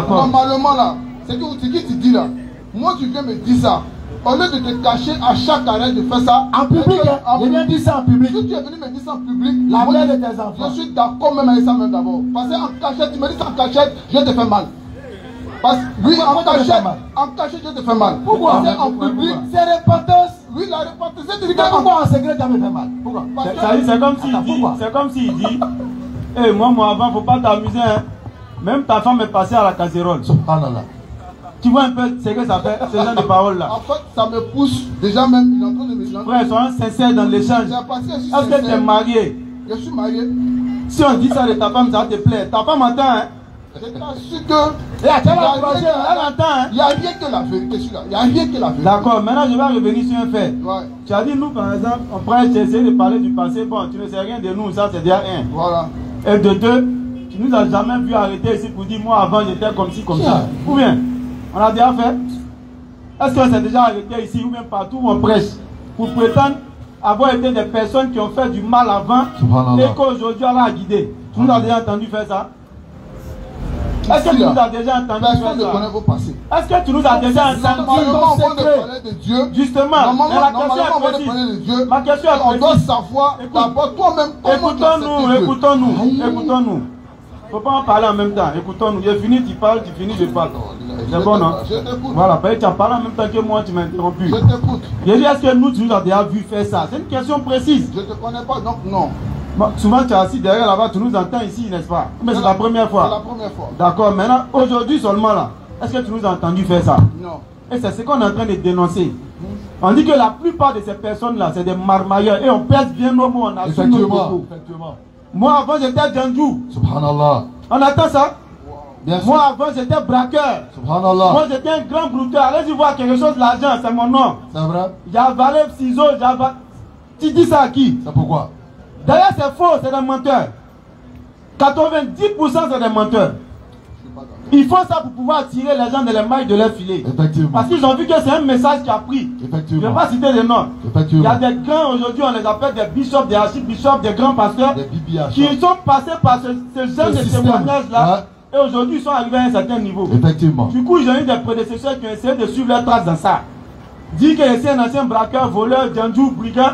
Normalement là, c'est qui tu dis là. Moi tu viens me dire ça. Au lieu de te cacher à chaque arrêt de faire ça en public, j'ai bien dit ça en public. Si tu es venu me dire ça en public, la mère de tes enfants. Je suis d'accord même avec ça même d'abord. Parce qu'en cachette, tu me dis ça en cachette, je te fais mal. Parce oui, en cachette, je te fais mal. Pourquoi? Parce en public, c'est repentance. Oui, la repentance, c'est pourquoi en secret tu me fait mal? Pourquoi? C'est comme s'il dit, hey, moi avant, faut pas t'amuser. Hein. Même ta femme est passée à la casserole. Subhanallah. Tu vois un peu ce que ça fait, ce genre de paroles là. En fait, ça me pousse. Déjà même, il est en train de me dire. Frère, soyons sincères dans l'échange. Est-ce que tu es marié? Je suis marié. Si on dit ça de ta femme, ça va te plaire. Ta femme entend, hein? Je t'assure que. Elle entend, hein? Il n'y a rien que la vérité sur là. Il n'y a rien que la vérité. D'accord, maintenant je vais revenir sur un fait. Ouais. Tu as dit, nous par exemple, on prêche, tu essaies de parler du passé. Bon, tu ne sais rien de nous, ça c'est déjà un. Voilà. Et de deux, tu nous as jamais vu arrêter ici pour dire, moi avant j'étais comme ci, comme ça. Ou bien? On a déjà fait. Est-ce qu'on s'est déjà arrêté ici ou même partout où on prêche pour prétendre avoir été des personnes qui ont fait du mal avant et qu'aujourd'hui on va guider? Tu nous as déjà entendu faire ça? Est-ce que tu nous as déjà entendu faire ça? Est-ce que tu nous as déjà entendu parler de Dieu? Justement, ma question est précise. On doit savoir d'abord toi-même comment Écoutons-nous. Il ne faut pas en parler en même temps. Écoutons-nous. J'ai fini, tu parles, tu finis, je parle. C'est bon, non? Je t'écoute. Voilà, tu as parlé en même temps que moi, tu m'as interrompu. Je t'écoute. J'ai dit, est-ce que nous, tu nous as déjà vu faire ça? C'est une question précise. Je ne te connais pas, donc non. Bon, souvent, tu es assis derrière là-bas, tu nous entends ici, n'est-ce pas? Mais c'est la première fois. C'est la première fois. D'accord, maintenant, aujourd'hui seulement là, est-ce que tu nous as entendu faire ça? Non. Et c'est ce qu'on est en train de dénoncer. On dit que la plupart de ces personnes-là, c'est des marmailleurs et on pèse bien nos mots, on assume nos propos. Moi, avant, j'étais Djandjou. Subhanallah. On attend ça? Bien sûr. Moi, avant, j'étais braqueur. Subhanallah. Moi, j'étais un grand brouteur. Allez-y voir quelque chose, l'argent, c'est mon nom. C'est vrai? J'ai avalé ciseaux, Tu dis ça à qui? C'est pourquoi? D'ailleurs, c'est faux, c'est des menteurs. 90% c'est des menteurs. Ils font ça pour pouvoir attirer les gens dans les mailles de leur filet. Effectivement. Parce qu'ils ont vu que c'est un message qui a pris. Effectivement. Je ne vais pas citer les noms. Effectivement. Il y a des grands, aujourd'hui, on les appelle des bishops, des archibishops, des grands pasteurs, qui sont passés par ce genre de témoignages-là. Et aujourd'hui, ils sont arrivés à un certain niveau. Effectivement. Du coup, ils ont eu des prédécesseurs qui ont essayé de suivre leurs traces dans ça. Dis que je suis un ancien braqueur, voleur, djandjou, brigand.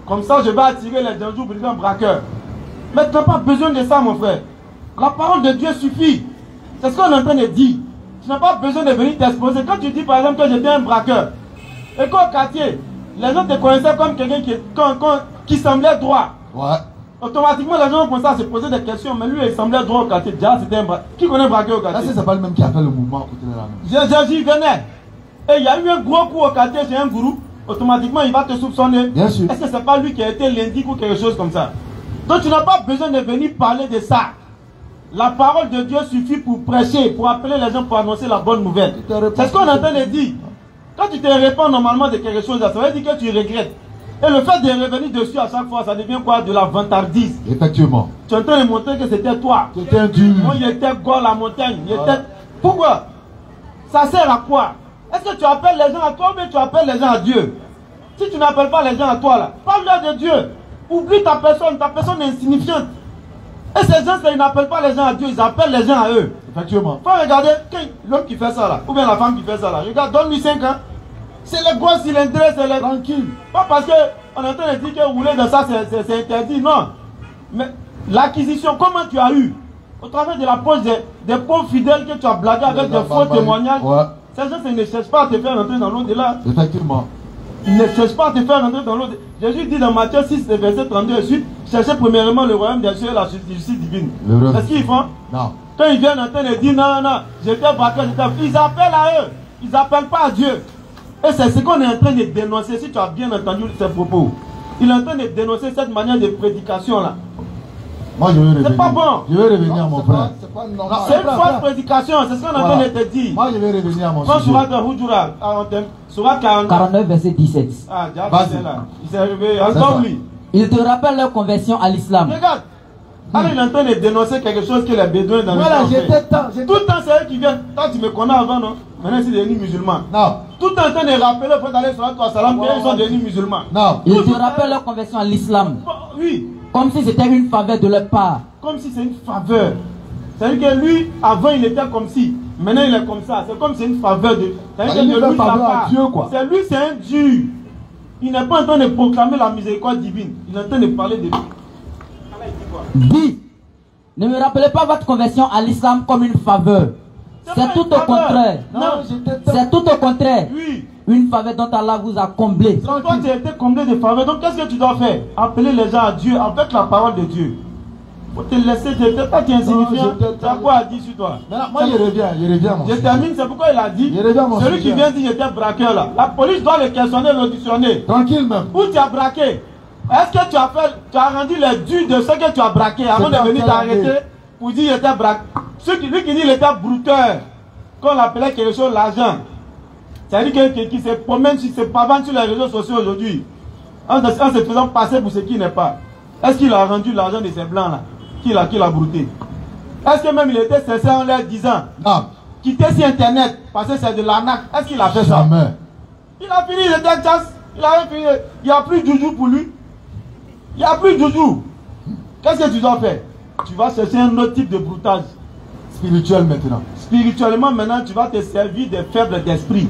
Comme ça, je vais attirer les djandjou, brigands, braqueurs. Mais tu n'as pas besoin de ça, mon frère. La parole de Dieu suffit. C'est ce qu'on est en train de dire. Tu n'as pas besoin de venir t'exposer. Quand tu dis par exemple que j'étais un braqueur, et qu'au quartier, les gens te connaissaient comme quelqu'un qui semblait droit. Ouais. Automatiquement, les gens ont commencé à se poser des questions. Mais lui, il semblait droit au quartier. Déjà, c'était un braqueur. Qui connaît un braqueur au quartier? Là, c'est pas le même qui a fait le mouvement à côté de la main. J'y venais. Et il y a eu un gros coup au quartier chez un gourou. Automatiquement, il va te soupçonner. Bien sûr. Est-ce que c'est pas lui qui a été l'indique ou quelque chose comme ça? Donc, tu n'as pas besoin de venir parler de ça. La parole de Dieu suffit pour prêcher, pour appeler les gens, pour annoncer la bonne nouvelle. C'est ce qu'on est en train de dire. Quand tu te réponds normalement de quelque chose, ça veut dire que tu regrettes. Et le fait de revenir dessus à chaque fois, ça devient quoi? De la vantardise. Effectivement. Tu es en train de montrer que c'était toi. C'était un dur. Moi, il était gros la montagne. Pourquoi? Ça sert à quoi? Est-ce que tu appelles les gens à toi ou bien tu appelles les gens à Dieu? Si tu n'appelles pas les gens à toi, là, parle-leur de Dieu. Oublie ta personne est insignifiante. Et ces gens, ils n'appellent pas les gens à Dieu, ils appellent les gens à eux. Effectivement. Faut regarder l'homme qui fait ça là, ou bien la femme qui fait ça là. Regarde, donne-lui 5 ans. C'est le gros cylindré, c'est le tranquille. Pas parce qu'on est en train de dire que rouler de ça, c'est interdit, non. Mais l'acquisition, comment tu as eu? Au travers de la poche des pauvres fidèles que tu as blagué avec des faux témoignages. Ouais. Ces gens, ils ne cherchent pas à te faire rentrer dans l'au-delà. Effectivement. Ils ne cherchent pas à te faire rentrer dans l'au-delà. Jésus dit dans Matthieu 6, verset 32 et suite, cherchez premièrement le royaume des cieux et la justice divine. Est-ce qu'ils font? Non. Quand ils viennent en train de dire non, j'étais braqueur, ils appellent à eux. Ils n'appellent pas à Dieu. Et c'est ce qu'on est en train de dénoncer, si tu as bien entendu ces propos. Il est en train de dénoncer cette manière de prédication là. Moi, je vais revenir. C'est pas bon. Je vais revenir à mon frère. C'est une fausse prédication, c'est ce qu'on est en train de te dire. Moi, je vais revenir à mon frère. sujet. Surat 49, verset 17. Ah, c'est là. Il s'est réveillé. Encore lui. Il te rappelle leur conversion à l'islam. Regarde. Alors il est en train de dénoncer quelque chose que les bédouins dans le temps. Tout le temps, c'est eux qui viennent. Toi, tu me connais avant, non? Maintenant, c'est devenu musulman. Non. Tout le temps en train de rappeler, il faut aller sur la salam, ils sont devenus musulmans. Non. Il te rappelle leur conversion à l'islam. Oui. Comme si c'était une faveur de leur part. Comme si c'est une faveur. C'est-à-dire que lui, avant, il était comme si. Maintenant, il est comme ça. C'est comme si c'est une faveur de. C'est-à-dire que lui, à Dieu, quoi. C'est lui, c'est un Dieu. Il n'est pas en train de proclamer la miséricorde divine. Il est en train de parler de lui. Dis, ne me rappelez pas votre conversion à l'islam comme une faveur. C'est tout au contraire. Non, c'est tout au contraire. Oui. Une faveur dont Allah vous a comblé. Donc toi, tu as été comblé de faveurs. Donc qu'est-ce que tu dois faire? Appeler les gens à Dieu avec la parole de Dieu. Faut te laisser, tu n'es pas insignifiant. Tu as quoi à dire sur toi? Moi, je reviens. Je termine, c'est pourquoi il a dit. Celui qui vient dire j'étais braqueur là. La police doit le questionner, l'auditionner. Tranquille même. Où tu as braqué? Est-ce que tu as rendu les dû de ce que tu as braqué avant de venir t'arrêter pour dire qu'il était braqué? Lui qui dit qu'il était brouteur, qu'on appelait quelque chose l'argent. C'est-à-dire qu'il se promène, se pavane sur les réseaux sociaux aujourd'hui, en se faisant passer pour ce qui n'est pas. Est-ce qu'il a rendu l'argent de ces blancs là qu'il a brouté? Est-ce que même il était sincère en leur disant quitter sur internet parce que c'est de l'arnaque? Est-ce qu'il a fait ça? Jamais. Il a fini, il était chasse. Il n'y a plus de joujou pour lui. Il n'y a plus de joujou. Qu'est-ce que tu dois faire? Tu vas chercher un autre type de broutage. Spirituel maintenant. Spirituellement maintenant, tu vas te servir des faibles d'esprit.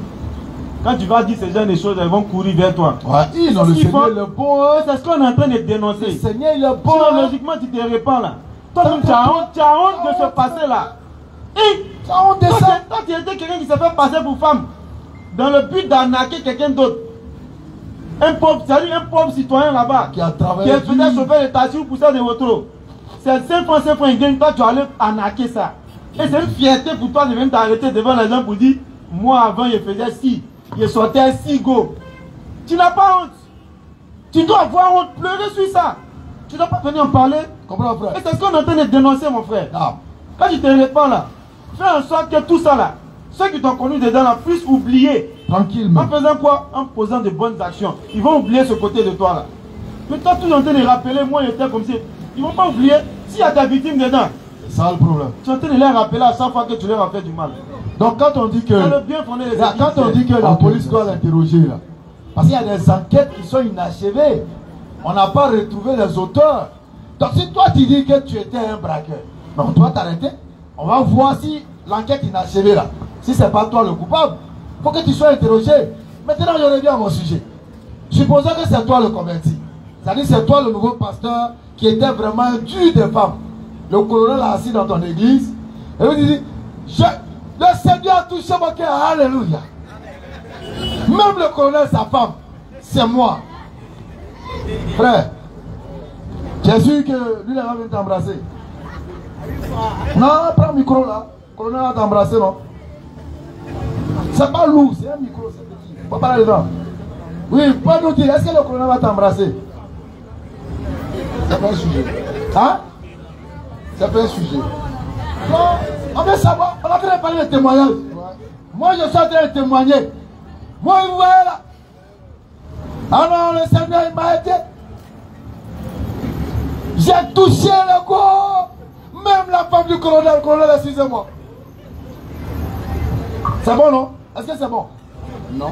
Quand tu vas dire ces genre de choses, ils vont courir vers toi. Ouais, non, le Seigneur il est bon. C'est ce qu'on est en train de dénoncer. Le Seigneur il est bon. Sinon, logiquement, tu te répands là. Toi, tu as honte de ce passé là. Tu as honte de ça. Toi, tu étais quelqu'un qui s'est fait passer pour femme dans le but d'arnaquer quelqu'un d'autre. Un pauvre citoyen là-bas qui a travaillé. Qui faisait chauffeur de taxi ou pousseur de moto. C'est 5 francs, une gagne. Toi, tu allais arnaquer ça. Et c'est une fierté pour toi de venir t'arrêter devant les gens pour dire moi avant, je faisais ci. Je sortais 6 go. Tu n'as pas honte. Tu dois avoir honte, pleurer sur ça. Tu ne dois pas venir en parler. Comprends, frère? Et c'est ce qu'on est en train de dénoncer, mon frère. Non. Quand tu te répands là, fais en sorte que tout ça là, ceux qui t'ont connu dedans là, puissent oublier. Tranquillement. En faisant quoi? En posant de bonnes actions. Ils vont oublier ce côté de toi là. Mais toi, tu es en train de rappeler, moi j'étais comme ça. Ils ne vont pas oublier s'il y a des victimes dedans. C'est ça le problème. Tu es en train de les rappeler à chaque fois que tu leur as fait du mal. Donc quand on dit que la police doit l'interroger là, parce qu'il y a des enquêtes qui sont inachevées, on n'a pas retrouvé les auteurs. Donc si toi tu dis que tu étais un braqueur, mais on doit t'arrêter. On va voir si l'enquête inachevée là, si c'est pas toi le coupable, il faut que tu sois interrogé. Maintenant, je reviens à mon sujet. Supposons que c'est toi le converti. C'est-à-dire c'est toi le nouveau pasteur qui était vraiment dur des femmes. Le colonel a assis dans ton église. Et il dit, le Seigneur a touché mon cœur. Alléluia. Même le colonel, sa femme, c'est moi. Frère, tu es sûr que lui, il va venir t'embrasser? Non, prends le micro là. Le colonel va t'embrasser, non? C'est pas lourd, c'est un micro, c'est petit. Il faut parler dedans. Oui, pas nous dire, est-ce que le colonel va t'embrasser? C'est pas un sujet. Hein? C'est pas un sujet. Non, on veut savoir, on est en train de parler de témoignage. Moi, je suis en train de témoigner. Moi, vous voyez là. Ah non, le Seigneur, il m'a aidé. J'ai touché le corps. Même la femme du colonel, le colonel, excusez-moi. C'est bon, non? Est-ce que c'est bon? Non.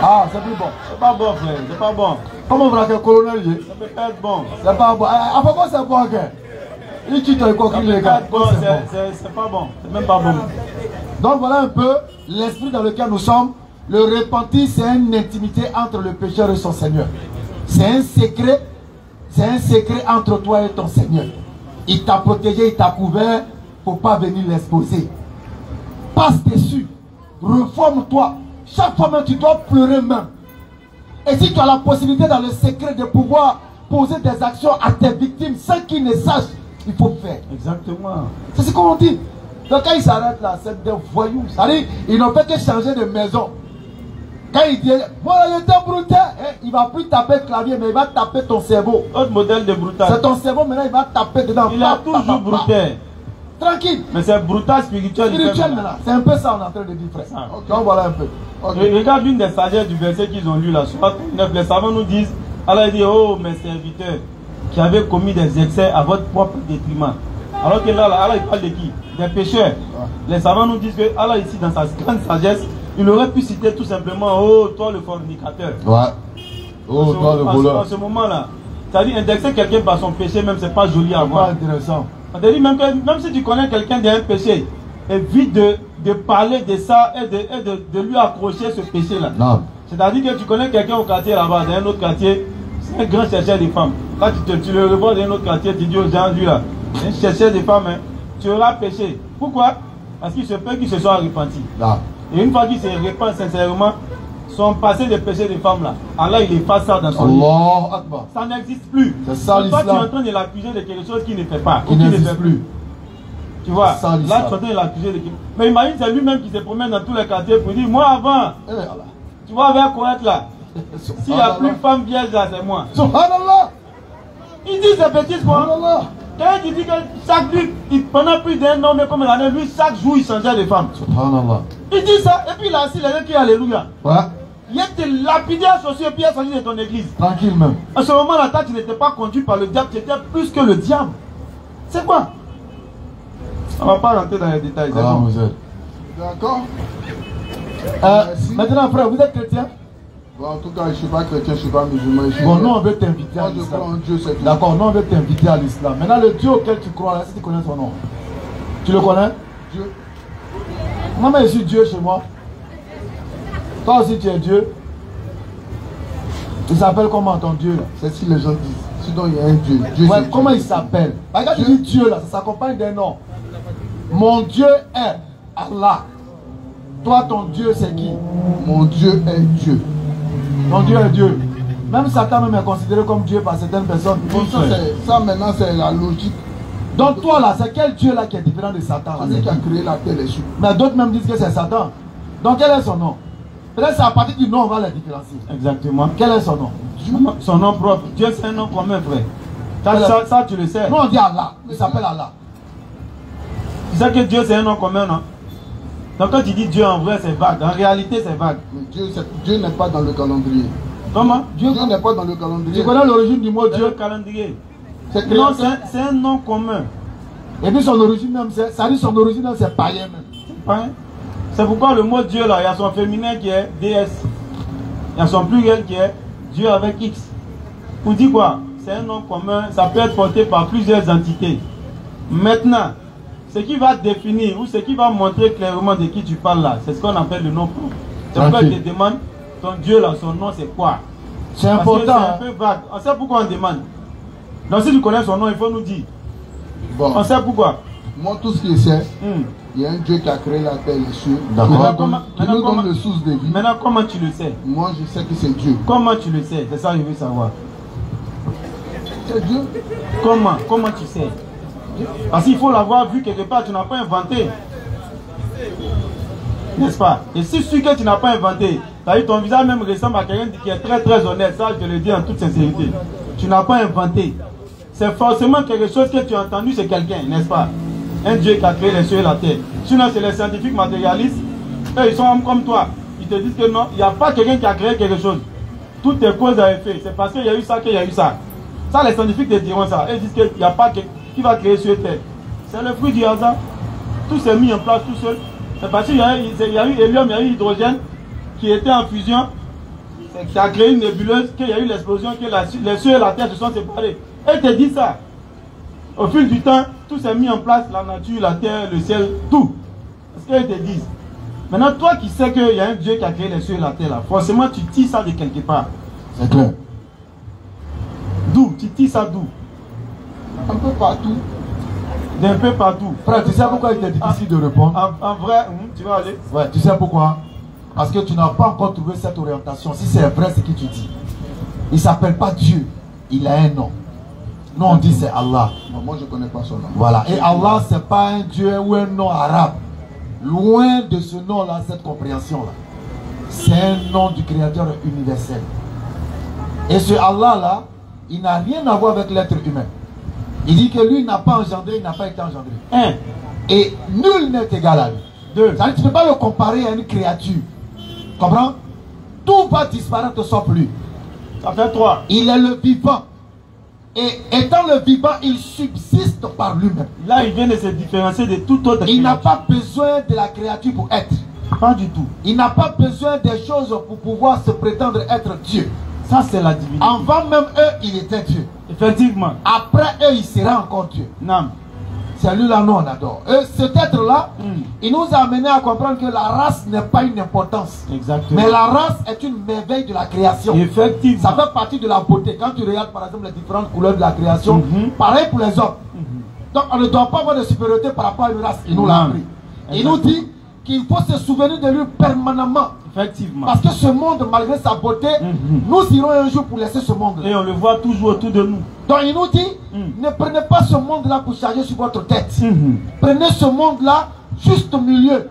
Ah, c'est plus bon. C'est pas bon, frère, c'est pas bon. Comment vous voulez que le colonel y est? Ça peut pas être bon. C'est pas bon. Ah, pourquoi c'est bon, ok? Il quitte le coquille, les gars. C'est pas bon, c'est même pas bon. Donc voilà un peu l'esprit dans lequel nous sommes. Le repentir, c'est une intimité entre le pécheur et son Seigneur. C'est un secret entre toi et ton Seigneur. Il t'a protégé, il t'a couvert, il ne faut pas venir l'exposer. Passe dessus, reforme-toi. Chaque fois même, tu dois pleurer même. Et si tu as la possibilité dans le secret de pouvoir poser des actions à tes victimes sans qu'ils ne sachent, il faut faire. Exactement. C'est ce qu'on dit. Donc quand ils s'arrêtent là, c'est des voyous. C'est-à-dire, ils n'ont fait que changer de maison. Quand il dit, voilà, j'étais brutal, il ne va plus taper le clavier, mais il va taper ton cerveau. Autre modèle de brutal. C'est ton cerveau, maintenant il va taper dedans. Il a toujours brutal. Tranquille. Mais c'est brutal spirituel. Spirituel maintenant. C'est un peu ça on est en train de dire, frère. Okay. Donc voilà un peu. Okay. Regarde une des sagesses du verset qu'ils ont lu là. Sur 9, les savants nous disent, Allah dit, oh mes serviteurs, qui avaient commis des excès à votre propre détriment. Alors que là, Allah il parle de qui? Des pécheurs. Les savants nous disent que Allah ici, dans sa grande sagesse, il aurait pu citer tout simplement, oh toi le fornicateur. Ouais. Oh toi le voleur. En ce moment-là, c'est-à-dire indexer quelqu'un par son péché, même c'est pas joli à voir. C'est pas intéressant. On te dit même si tu connais quelqu'un d'un péché, évite de parler de ça et de lui accrocher ce péché-là. Non. C'est-à-dire que tu connais quelqu'un au quartier là-bas, dans un autre quartier, c'est un grand chercheur de femmes. Quand tu le revois dans un autre quartier, tu dis aux gens, lui là, un chercheur de femmes, hein, tu auras péché. Pourquoi? Parce qu'il se peut qu'il se soit repenti. Non. Et une fois qu'il se repent sincèrement, son passé de péché de femme là, Allah il efface ça dans son Allah livre. Akbar. Ça n'existe plus. C'est ça Toi tu es en l'islam. train de l'accuser de quelque chose qu'il ne fait pas. Qui ou qu'il ne n'existe fait plus. Tu vois, C'est ça, là l'islam. tu es en train de l'accuser de quelque chose. Mais imagine c'est lui-même qui se promène dans tous les quartiers pour dire, moi avant, Eh, Allah. tu vois avec Kohet là, s'il n'y a plus de femme vierge là, c'est moi. Subhanallah. Il dit ces bêtises quoi. Subhanallah. Quand il dit que chaque nuit, pendant plus d'un an, mais comme une année, lui chaque jour il changeait de femme. Subhanallah. Il dit ça, et puis il a assis les gens qui alléluia. Ouais. Il était lapidé associé et puis il a sorti de ton église. Tranquille même. À ce moment-là, tu n'étais pas conduit par le diable, tu étais plus que le diable. C'est quoi? On ne va pas rentrer dans les détails. c'est Ah, bon. vous êtes. D'accord. Merci. Maintenant, frère, vous êtes chrétien? Bon, en tout cas, je ne suis pas chrétien, je ne suis pas musulman. Je suis Bon, nous on veut t'inviter à Moi, je crois l'islam. en Dieu, c'est tout. D'accord, nous on veut t'inviter à l'islam. Maintenant, le Dieu auquel tu crois, est-ce que tu connais son nom? Tu le connais? Dieu. Moi, je suis Dieu chez moi. Toi aussi, tu es Dieu. Il s'appelle comment ton Dieu là? C'est si les gens disent. Sinon, il y a un Dieu. Dieu Ouais, c'est comment Dieu. il s'appelle? Quand tu dis Dieu là, ça s'accompagne d'un nom. Mon Dieu est Allah. Toi, ton Dieu, c'est qui? Mon Dieu est Dieu. Ton Dieu est Dieu. Même Satan même est considéré comme Dieu par certaines personnes. Bon, ça, maintenant, c'est la logique. Donc toi là, c'est quel Dieu là qui est différent de Satan là? Celui qui a créé la terre et les cieux. Mais d'autres même disent que c'est Satan. Donc quel est son nom? Peut-être c'est à partir du nom on va les différencier. Exactement. Quel est son nom? Son nom propre. Dieu c'est un nom commun, frère. Ça, tu le sais. Nous on dit Allah. Il s'appelle Allah. Tu sais que Dieu c'est un nom commun, non? Donc quand tu dis Dieu en vrai c'est vague. En réalité c'est vague. Mais Dieu n'est pas dans le calendrier. Comment? Dieu n'est pas dans le calendrier. Tu connais l'origine du mot Dieu Dieu? le calendrier. C'est Non, créé. c'est un nom commun. Et puis son origine même, ça dit son origine même, c'est païen même. Hein? C'est pourquoi le mot Dieu là, il y a son féminin qui est déesse. Il y a son pluriel qui est Dieu avec X. Pour dire quoi? C'est un nom commun, ça peut être porté par plusieurs entités. Maintenant, ce qui va définir ou ce qui va montrer clairement de qui tu parles là, c'est ce qu'on appelle le nom propre. C'est pourquoi il te demande ton Dieu là, son nom c'est quoi? C'est Parce que important. c'est un peu vague. On sait pourquoi on demande. Donc si tu connais son nom, il faut nous dire. Bon, On sait pourquoi. moi, tout ce que je sais, il y a un Dieu qui a créé la terre et les cieux, qui nous donne le source de vie. Maintenant, comment tu le sais? Moi, je sais que c'est Dieu. Comment tu le sais? C'est ça que je veux savoir. C'est Dieu. Comment tu sais? Parce qu'il faut l'avoir vu quelque part, tu n'as pas inventé. N'est-ce pas? Et si celui que tu n'as pas inventé, ton visage même ressemble à quelqu'un qui est très très honnête, ça je te le dis en toute sincérité. Tu n'as pas inventé. C'est forcément quelque chose que tu as entendu chez quelqu'un, n'est-ce pas? Un Dieu qui a créé les cieux et la terre. Sinon c'est les scientifiques matérialistes, eux ils sont comme toi. Ils te disent que non, il n'y a pas quelqu'un qui a créé quelque chose. Tout est cause à effet. C'est parce qu'il y a eu ça qu'il y a eu ça. Ça les scientifiques te diront ça. Ils disent qu'il n'y a pas quelqu'un qui va créer cieux et terre. C'est le fruit du hasard. Tout s'est mis en place tout seul. C'est parce qu'il y a eu hélium, il y a eu hydrogène qui était en fusion, qui a créé une nébuleuse, qu'il y a eu l'explosion, que les cieux et la terre se sont séparés. Et te dit ça. Au fil du temps, tout s'est mis en place, la nature, la terre, le ciel, tout. C'est ce qu'ils te disent. Maintenant, toi qui sais qu'il y a un Dieu qui a créé les cieux et la terre, là, forcément tu tires ça de quelque part. C'est clair. D'où? Tu tires ça d'où? Un peu partout. D'un peu partout. Frère, tu sais pourquoi il est difficile de répondre? En vrai, tu vas aller. Ouais, tu sais pourquoi? Parce que tu n'as pas encore trouvé cette orientation. Si c'est vrai ce que tu dis, il ne s'appelle pas Dieu, il a un nom. Nous on dit c'est Allah. Bon, moi je ne connais pas son nom. Voilà. Et Allah, ce n'est pas un Dieu ou un nom arabe. Loin de ce nom-là, cette compréhension-là. C'est un nom du Créateur universel. Et ce Allah-là, il n'a rien à voir avec l'être humain. Il dit que lui n'a pas engendré, il n'a pas été engendré. Un. Et nul n'est égal à lui. Deux. C'est-à-dire, tu ne peux pas le comparer à une créature. Comprends? Tout va disparaître sauf lui. Ça fait 3. Il est le vivant. Et étant le vivant, il subsiste par lui-même. Là, il vient de se différencier de tout autre Il n'a créature. pas besoin de la créature pour être. Pas du tout. Il n'a pas besoin des choses pour pouvoir se prétendre être Dieu. Ça, c'est la divinité. Avant même eux, il était Dieu. Effectivement. Après eux, il sera encore Dieu. Non. C'est lui-là, nous, on adore. Et cet être-là, il nous a amené à comprendre que la race n'est pas une importance. Exactement. Mais la race est une merveille de la création. Effectivement. Ça fait partie de la beauté. Quand tu regardes, par exemple, les différentes couleurs de la création, pareil pour les hommes. Donc, on ne doit pas avoir de supériorité par rapport à une race. Il nous l'a appris. Il nous dit qu'il faut se souvenir de lui permanemment. Effectivement. Parce que ce monde, malgré sa beauté, nous irons un jour pour laisser ce monde. Et on le voit toujours autour de nous. Donc il nous dit, ne prenez pas ce monde-là pour charger sur votre tête. Prenez ce monde-là juste au milieu.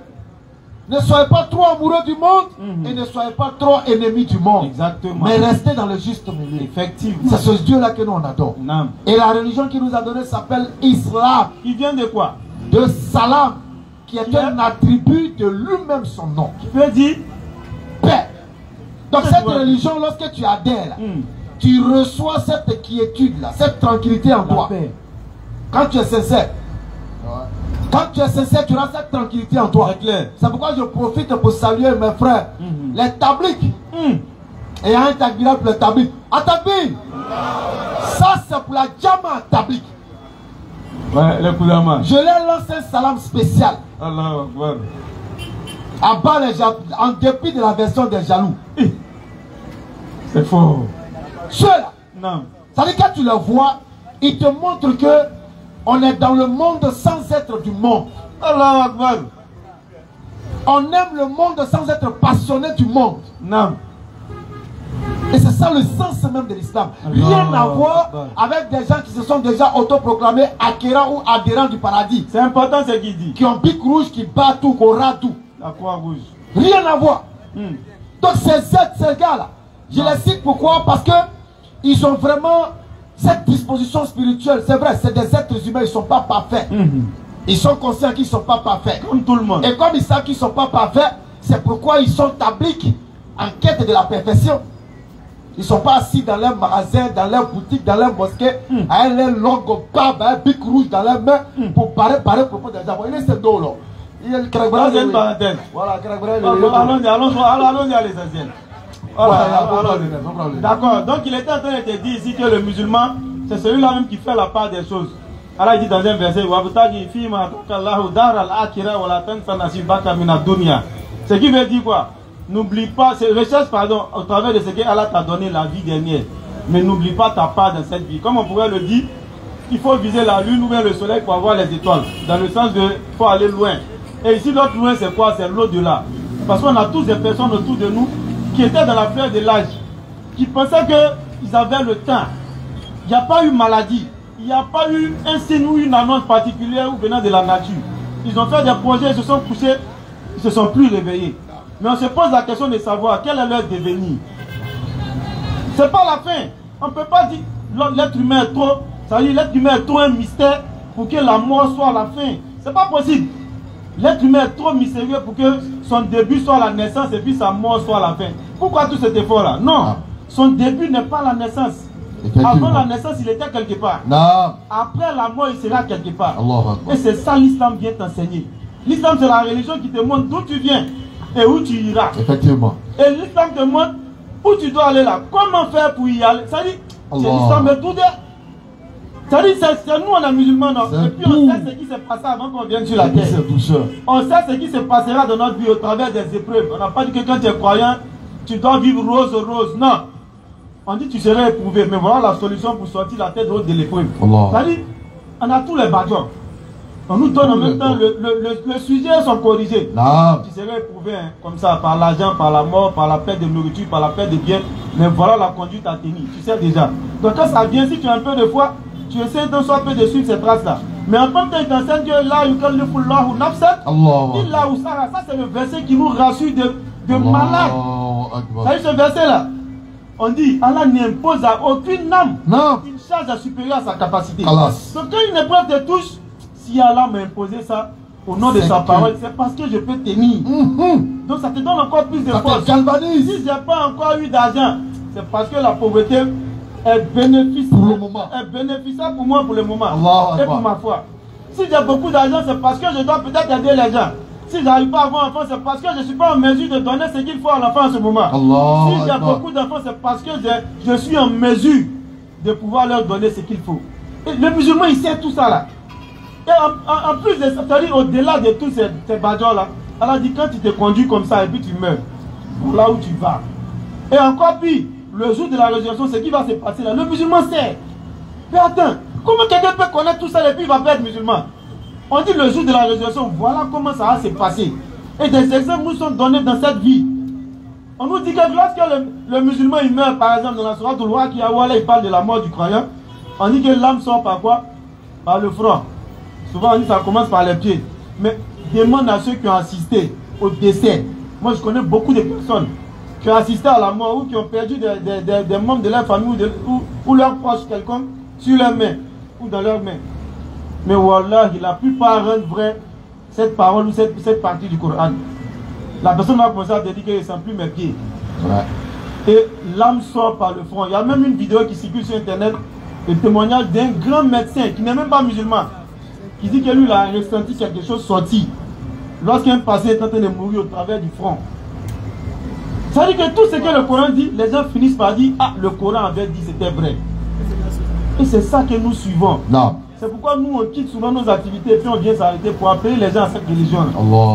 Ne soyez pas trop amoureux du monde et ne soyez pas trop ennemis du monde. Exactement. Mais restez dans le juste milieu. Effectivement. C'est ce Dieu-là que nous on adore. Non. Et la religion qu'il nous a donnée s'appelle Islam. Il vient de quoi? De Salam, qui est un attribut de lui-même son nom. Qui veut dire paix. Donc cette religion, lorsque tu adhères, tu reçois cette quiétude-là, cette tranquillité en toi. paix. Quand tu es sincère. Quand tu es sincère, tu auras cette tranquillité en toi. C'est pourquoi je profite pour saluer mes frères, les tabliques. Et il y a un takbira pour les tabliques. Atabir! Ça, c'est pour la Djama tablique. Ouais, le Koudama. Je leur lance un salam spécial. Allah Akbar. À bas les en dépit de la version des jaloux. C'est fort. Ceux-là. Non. Ça veut dire que quand tu les vois, ils te montrent que on est dans le monde sans être du monde. Allah Akbar. On aime le monde sans être passionné du monde. Non. Et c'est ça le sens même de l'islam. Rien à voir avec des gens qui se sont déjà autoproclamés acquérants ou adhérents du paradis. C'est important ce qu'il dit. Qui ont pic rouge, qui battent tout, qui aura tout. La croix rouge. Rien à voir. Donc ces gars-là, je les cite pourquoi? Parce que ils ont vraiment cette disposition spirituelle. C'est vrai, c'est des êtres humains, ils ne sont pas parfaits. Ils sont conscients qu'ils ne sont pas parfaits. Comme tout le monde. Et comme ils savent qu'ils ne sont pas parfaits, c'est pourquoi ils sont tabliques en quête de la perfection. Ils ne sont pas assis dans leur magasin, dans leur boutique, dans leur mosquée, avec leur longue barbe, un bic rouge dans leurs mains pour parler propos des gens. Il est ce dos là. Il est le Dans une parenthèse. Voilà, allons-y à l'essentiel. D'accord, donc il était en train de te dire ici que le musulman, c'est celui-là même qui fait la part des choses. Allah dit dans un verset, ce qui veut dire quoi? N'oublie pas, recherche pardon, au travers de ce que Allah t'a donné la vie dernière. Mais n'oublie pas ta part dans cette vie. Comme on pourrait le dire, il faut viser la lune ou bien le soleil pour avoir les étoiles. Dans le sens de, il faut aller loin. Et ici, l'autre loin, c'est quoi? C'est l'au-delà. Parce qu'on a tous des personnes autour de nous qui étaient dans la fleur de l'âge, qui pensaient qu'ils avaient le temps. Il n'y a pas eu maladie. Il n'y a pas eu un signe ou une annonce particulière ou venant de la nature. Ils ont fait des projets, ils se sont couchés, ils ne se sont plus réveillés. Mais on se pose la question de savoir quel est leur devenir. Ce n'est pas la fin. On ne peut pas dire l'être humain est trop, ça veut dire l'être humain est trop un mystère pour que la mort soit la fin. Ce n'est pas possible. L'être humain est trop mystérieux pour que son début soit la naissance et puis sa mort soit la fin. Pourquoi tout cet effort-là? Non. Son début n'est pas la naissance. Avant la naissance, il était quelque part. Non. Après la mort, il sera quelque part. Allah. Et c'est ça l'islam vient t'enseigner. L'islam, c'est la religion qui te montre d'où tu viens et où tu iras. Effectivement. Et l'islam te montre où tu dois aller là. Comment faire pour y aller? Ça dit, c'est l'islam de tout. Ça dit, c'est nous, on est musulmans, non? Et puis on sait ce qui s'est passé avant qu'on vienne sur la terre. On sait ce qui se passera dans notre vie au travers des épreuves. On n'a pas dit que quand tu es croyant, tu dois vivre rose. Non. On dit tu serais éprouvé, mais voilà la solution pour sortir la tête haute de l'épreuve. C'est-à-dire, on a tous les bâtons. On nous donne en même temps le sujet sont corrigés. Tu serais éprouvé hein, comme ça, par l'argent, par la mort, par la perte de nourriture, par la perte de biens. Mais voilà la conduite à tenir, tu sais déjà. Donc quand ça vient, si tu as un peu de foi, tu essaies d'un soit peu de suivre ces traces-là. Mais en même temps, il t'enseigne que là, yukallifullahu nafsan illa wus'aha. Ça, c'est le verset qui nous rassure de malade. Ça y est, ce verset-là. On dit, Allah n'impose à aucune âme une charge supérieure à sa capacité. Donc quand une épreuve te touche, si Allah m'a imposé ça au nom de sa parole, c'est parce que je peux tenir. Donc ça te donne encore plus de force. Si je n'ai pas encore eu d'argent, c'est parce que la pauvreté est bénéficiaire pour moi pour le moment. Et pour ma foi. Si j'ai beaucoup d'argent, c'est parce que je dois peut-être aider les gens. Si je n'arrive pas à avoir un enfant, c'est parce que je ne suis pas en mesure de donner ce qu'il faut à l'enfant en ce moment. Si j'ai beaucoup d'enfants, c'est parce que je suis en mesure de pouvoir leur donner ce qu'il faut. Et le musulman, il sait tout ça là. Et en plus de ça, c'est-à-dire au-delà de tous ces badges-là, Allah dit quand tu te conduis comme ça et puis tu meurs, là où tu vas. Et encore puis, le jour de la résurrection, ce qui va se passer là, le musulman sait. Mais attends, comment quelqu'un peut connaître tout ça et puis il va pas être musulman? On dit le jour de la résurrection, voilà comment ça va se passer. Et des exemples nous sont donnés dans cette vie. On nous dit que lorsque le musulman il meurt, par exemple, dans la sourate al-Waqi'a qui il parle de la mort du croyant, on dit que l'âme sort par quoi? Par le front. Souvent on dit que ça commence par les pieds. Mais demande à ceux qui ont assisté au décès. Moi je connais beaucoup de personnes qui ont assisté à la mort ou qui ont perdu des membres de leur famille ou leurs proches quelconque sur leurs mains ou dans leurs mains. Mais wallah, la plupart rendent vrai cette parole ou cette partie du Coran. La personne va commencer à te dire que je ne sens plus mes pieds. Et l'âme sort par le front. Il y a même une vidéo qui circule sur internet, le témoignage d'un grand médecin qui n'est même pas musulman, qui dit que lui il a ressenti quelque chose sorti lorsqu'un patient est en train de mourir au travers du front. Ça veut dire que tout ce que le Coran dit, les gens finissent par dire ah, le Coran avait dit c'était vrai. Et c'est ça que nous suivons. C'est pourquoi nous on quitte souvent nos activités et puis on vient s'arrêter pour appeler les gens à cette religion.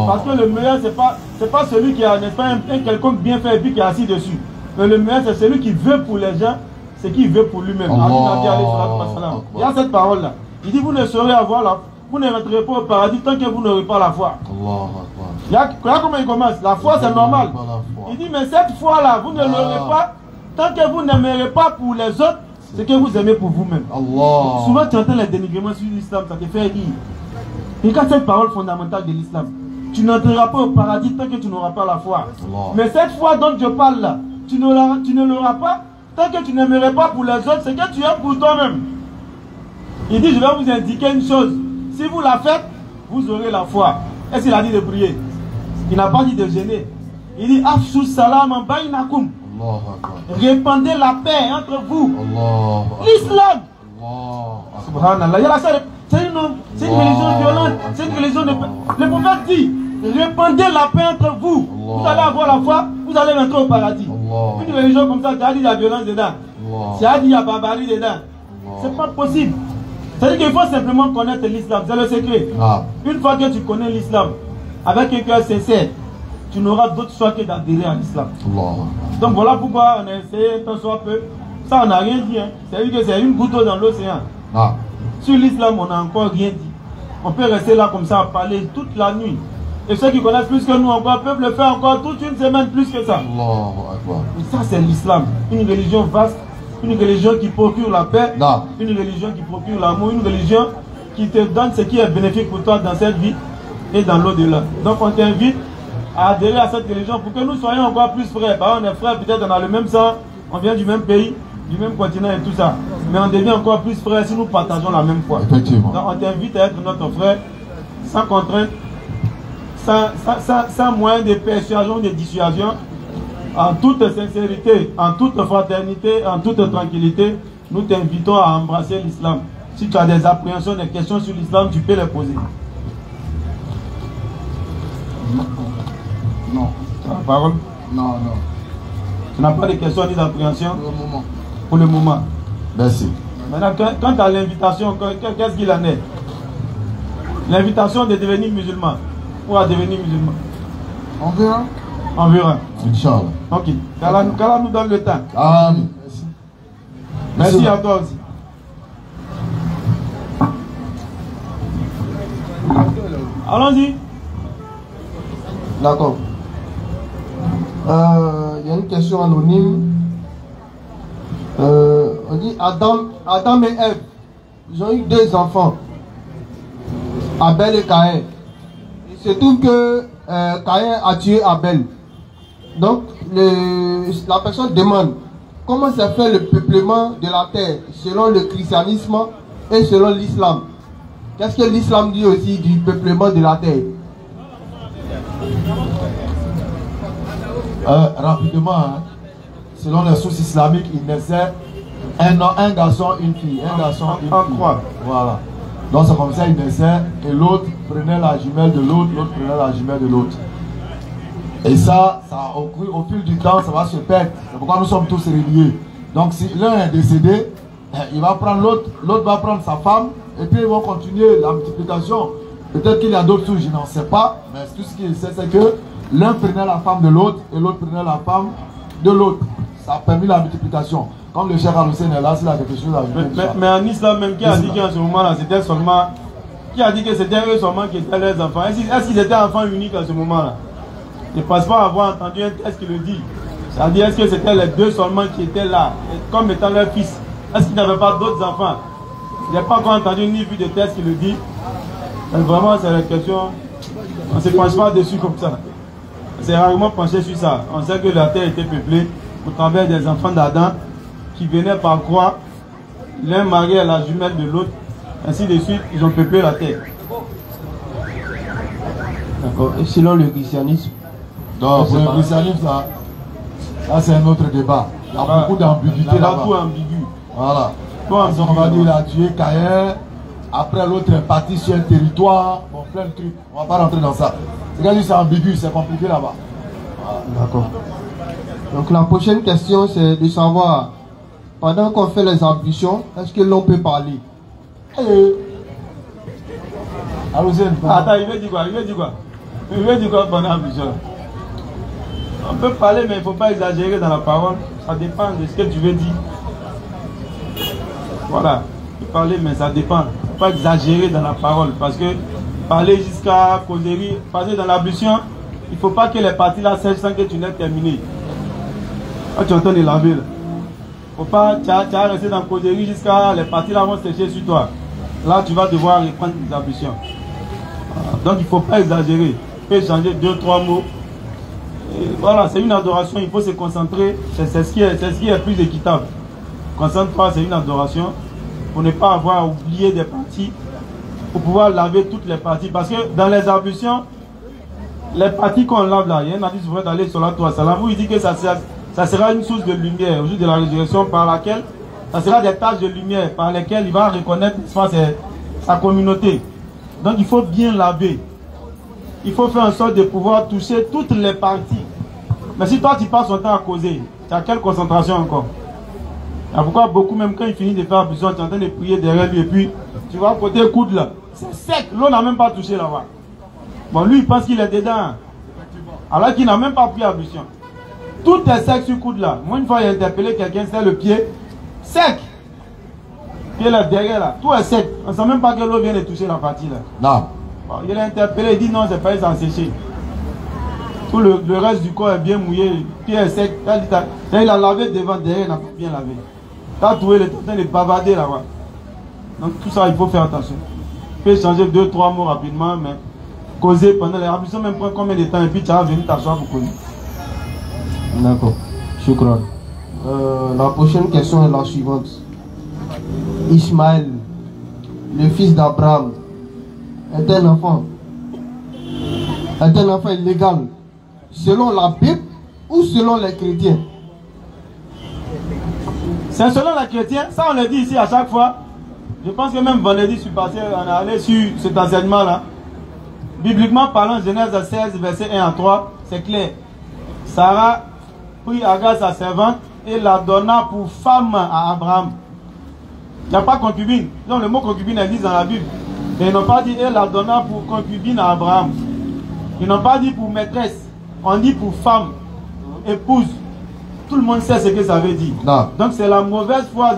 Parce que le meilleur c'est pas celui qui a n'est pas un quelconque bien fait et puis qui est assis dessus. Mais le meilleur c'est celui qui veut pour les gens ce qu'il veut pour lui-même. Il y a cette parole là. Il dit vous ne saurez avoir la vous ne rentrerez pas au paradis tant que vous n'aurez pas la foi. Regarde comment il commence. La foi c'est normal. Il dit mais cette foi là vous ne l'aurez pas tant que vous n'aimerez pas pour les autres ce que vous aimez pour vous-même. Souvent tu entends les dénigrements sur l'islam, ça te fait rire. Regarde cette parole fondamentale de l'islam. Tu n'entreras pas au paradis tant que tu n'auras pas la foi. Mais cette foi dont je parle là, tu ne l'auras pas tant que tu n'aimerais pas pour les autres ce que tu aimes pour toi-même. Il dit je vais vous indiquer une chose. Si vous la faites, vous aurez la foi. Est-ce qu'il a dit de prier? Il n'a pas dit de gêner. Il dit Afshu salam en bainakum. Répandez la paix entre vous. L'islam. Subhanallah. C'est une religion violente. C'est une religion de... Le prophète dit répandez la paix entre vous. Vous allez avoir la foi. Vous allez rentrer au paradis. Une religion comme ça, tu as dit la violence dedans. Tu as dit la barbarie dedans. C'est pas possible. C'est-à-dire qu'il faut simplement connaître l'islam. C'est le secret. Une fois que tu connais l'islam avec un cœur sincère, tu n'auras d'autre choix que d'adhérer à l'islam. Donc voilà pourquoi on a essayé tant soit peu. Ça, on n'a rien dit. Hein. C'est-à-dire que c'est une goutte d'eau dans l'océan. Ah. Sur l'islam, on n'a encore rien dit. On peut rester là comme ça à parler toute la nuit. Et ceux qui connaissent plus que nous encore peuvent le faire encore toute une semaine plus que ça. Et ça, c'est l'islam. Une religion vaste, une religion qui procure la paix, une religion qui procure l'amour, une religion qui te donne ce qui est bénéfique pour toi dans cette vie et dans l'au-delà. Donc on t'invite à adhérer à cette religion pour que nous soyons encore plus frères. Bah, on est frères, peut-être on a le même sang, on vient du même pays, du même continent et tout ça. Mais on devient encore plus frères si nous partageons la même foi. Effectivement. Donc on t'invite à être notre frère sans contrainte, sans moyen de persuasion, de dissuasion, en toute sincérité, en toute fraternité, en toute tranquillité. Nous t'invitons à embrasser l'islam. Si tu as des appréhensions, des questions sur l'islam, tu peux les poser. Non. Tu as la parole? Non. Tu n'as pas de questions ni d'appréhensions? Pour le moment. Pour le moment. Merci. Maintenant, quant à l'invitation, qu'est-ce qu'il en est? L'invitation de devenir musulman. Ou à devenir musulman? On verra. On verra. Inch'Allah. Ok. Qu'Allah nous donne le temps. Amen. Merci à toi aussi. Allons-y. D'accord. Il y a une question anonyme. On dit Adam et Ève, ils ont eu 2 enfants, Abel et Caïn. Il se trouve que Caïn a tué Abel. Donc la personne demande comment s'est fait le peuplement de la terre selon le christianisme et selon l'islam. Qu'est-ce que l'islam dit aussi du peuplement de la terre? Rapidement, hein, selon les sources islamiques, il naissait un garçon, une fille. Un garçon, une fille. Voilà. Donc c'est comme ça, il naissait et l'autre prenait la jumelle de l'autre, l'autre prenait la jumelle de l'autre. Et ça au fil du temps, ça va se perdre. C'est pourquoi nous sommes tous reliés. Donc si l'un est décédé, il va prendre l'autre, l'autre va prendre sa femme, et puis ils vont continuer la multiplication. Peut-être qu'il y a d'autres sources, je n'en sais pas, mais tout ce qu'il sait, c'est que l'un prenait la femme de l'autre, et l'autre prenait la femme de l'autre. Ça a permis la multiplication. Comme le Cheikh Al-Hussein est là, s'il a quelque chose à ajouter. Mais en islam même, qui a dit qu'en ce moment-là, c'était seulement... Qui a dit que c'était eux seulement qui étaient leurs enfants? Est-ce qu'ils étaient enfants uniques à ce moment-là? Je ne pense pas avoir entendu un texte qui le dit. C'est-à-dire, est-ce que c'était les 2 seulement qui étaient là, comme étant leurs fils? Est-ce qu'ils n'avaient pas d'autres enfants? Je n'ai pas encore entendu ni vu de texte qui le dit. Mais vraiment, c'est la question. On ne se penche pas dessus comme ça. C'est rarement penché sur ça. On sait que la terre était peuplée au travers des enfants d'Adam qui venaient par croix, l'un marié à la jumelle de l'autre, ainsi de suite, ils ont peuplé la terre. D'accord. Et selon le christianisme? Donc, pour le christianisme, ça c'est un autre débat. Il y a beaucoup d'ambiguïté là-bas. Tout ambigu. Voilà. Parce qu'on va dire il a tué Caïn, après l'autre est parti sur un territoire, bon, plein de trucs. On ne va pas rentrer dans ça. C'est ambigu, c'est compliqué là-bas. Voilà. D'accord. Donc la prochaine question, c'est de savoir, pendant qu'on fait les ablutions, est-ce que l'on peut parler? Attends, il veut dire quoi? Il veut dire quoi pendant l'ablution? On peut parler, mais il ne faut pas exagérer dans la parole. Ça dépend de ce que tu veux dire. Voilà. Tu peux parler, mais ça dépend. Il ne faut pas exagérer dans la parole. Parce que parler jusqu'à causerie, passer dans l'ablution, il ne faut pas que les parties là sèchent sans que tu n'aies terminé. Quand tu entends les laver, faut pas, tu as resté dans la causerie jusqu'à les parties là vont sécher sur toi. Là, tu vas devoir reprendre tes ablutions. Donc, il ne faut pas exagérer. Tu peux changer 2-3 mots. Et voilà, c'est une adoration, il faut se concentrer. C'est ce qui est plus équitable. Concentre-toi, c'est une adoration. Pour ne pas avoir oublié des parties. Pour pouvoir laver toutes les parties. Parce que dans les ablutions, les parties qu'on lave là, il y a un hadith vrai d'aller sur la toile salam où il dit que ça sera une source de lumière au jour de la résurrection par laquelle, ça sera des taches de lumière par lesquelles il va reconnaître sa communauté. Donc il faut bien laver. Il faut faire en sorte de pouvoir toucher toutes les parties. Mais si toi tu passes ton temps à causer, tu as quelle concentration encore? Et pourquoi beaucoup, même quand il finit de faire ablution, tu es en train de prier derrière lui et puis tu vas côté coude là. C'est sec, l'eau n'a même pas touché là-bas. Bon, lui il pense qu'il est dedans. alors qu'il n'a même pas pris ablution. Tout est sec sur le coude là. Moi, une fois, j'ai interpellé quelqu'un, c'était le pied sec. Pied là, derrière là, tout est sec. On ne sait même pas que l'eau vient de toucher la partie là. Non. Bon, il a interpellé, il dit non, c'est pas ça séché. Tout le reste du corps est bien mouillé, le pied est sec. Il a lavé devant, derrière, il n'a pas bien lavé. T'as trouvé le temps de bavarder là-bas. Donc tout ça, il faut faire attention. Tu peux changer 2-3 mots rapidement, mais causer pendant les ablutions, même prendre combien de temps, et puis tu vas venir t'asseoir pour causer. D'accord. Shukran. La prochaine question est la suivante. Ismaël, le fils d'Abraham, est un enfant illégal selon la Bible ou selon les chrétiens? C'est selon les chrétiens, ça on le dit ici à chaque fois. Je pense que même vendredi, je suis passé, on est allé sur cet enseignement-là. Bibliquement parlant, Genèse 16, verset 1 à 3, c'est clair. Sarah prit Agar sa servante et la donna pour femme à Abraham. Il n'y a pas concubine. Donc le mot concubine existe dans la Bible. Et ils n'ont pas dit et la donna pour concubine à Abraham. Ils n'ont pas dit pour maîtresse. On dit pour femme, épouse. Tout le monde sait ce que ça veut dire. Non. Donc c'est la mauvaise foi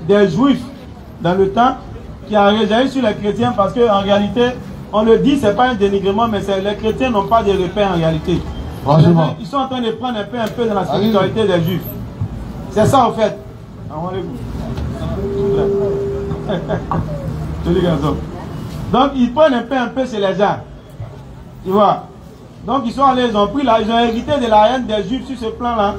des juifs dans le temps qui a réagi sur les chrétiens parce qu'en réalité, on le dit, c'est pas un dénigrement, mais les chrétiens n'ont pas de repères en réalité. Franchement. Ils sont en train de prendre un peu dans la spiritualité des juifs. C'est ça au fait. Joli garçon. Donc ils prennent un peu chez les gens. Tu vois. Donc ils sont allés, ils ont pris là, ils ont hérité de la haine des juifs sur ce plan-là.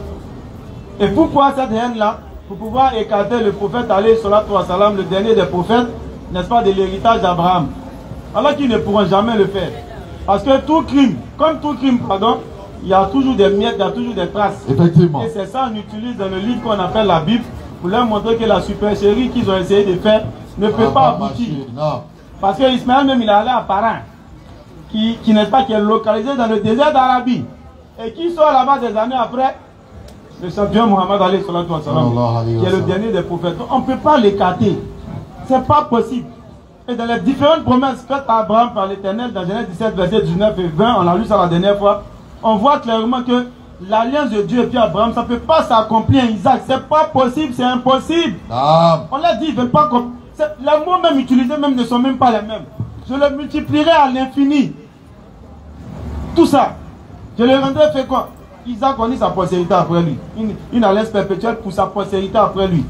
Et pourquoi cette haine-là? Pour pouvoir écarter le prophète alayhi salatu wa salam, le dernier des prophètes, n'est-ce pas, de l'héritage d'Abraham. Alors qu'ils ne pourront jamais le faire. Parce que tout crime, comme tout crime, pardon, il y a toujours des miettes, il y a toujours des traces. Effectivement. Et c'est ça qu'on utilise dans le livre qu'on appelle la Bible, pour leur montrer que la supercherie qu'ils ont essayé de faire ne peut pas aboutir. Non. Parce que Ismaël même, il est allé à Paran, qui n'est-ce pas, qui est localisé dans le désert d'Arabie. Et qui sort là-bas des années après, le champion Mohammed alayhi salatu wa salam, qui est le dernier des prophètes. On ne peut pas l'écarter. C'est pas possible. Et dans les différentes promesses faites à Abraham par l'Éternel, dans Genèse 17, verset 19 et 20, on a lu ça la dernière fois, on voit clairement que l'alliance de Dieu et puis Abraham, ça ne peut pas s'accomplir en Isaac. C'est pas possible, c'est impossible. On l'a dit, ils ne veulent pas. Les mots même utilisés même ne sont même pas les mêmes. Je le multiplierai à l'infini. Tout ça. Je le rendrai fécond. Isaac, on dit sa postérité après lui. Une alliance perpétuelle pour sa postérité après lui.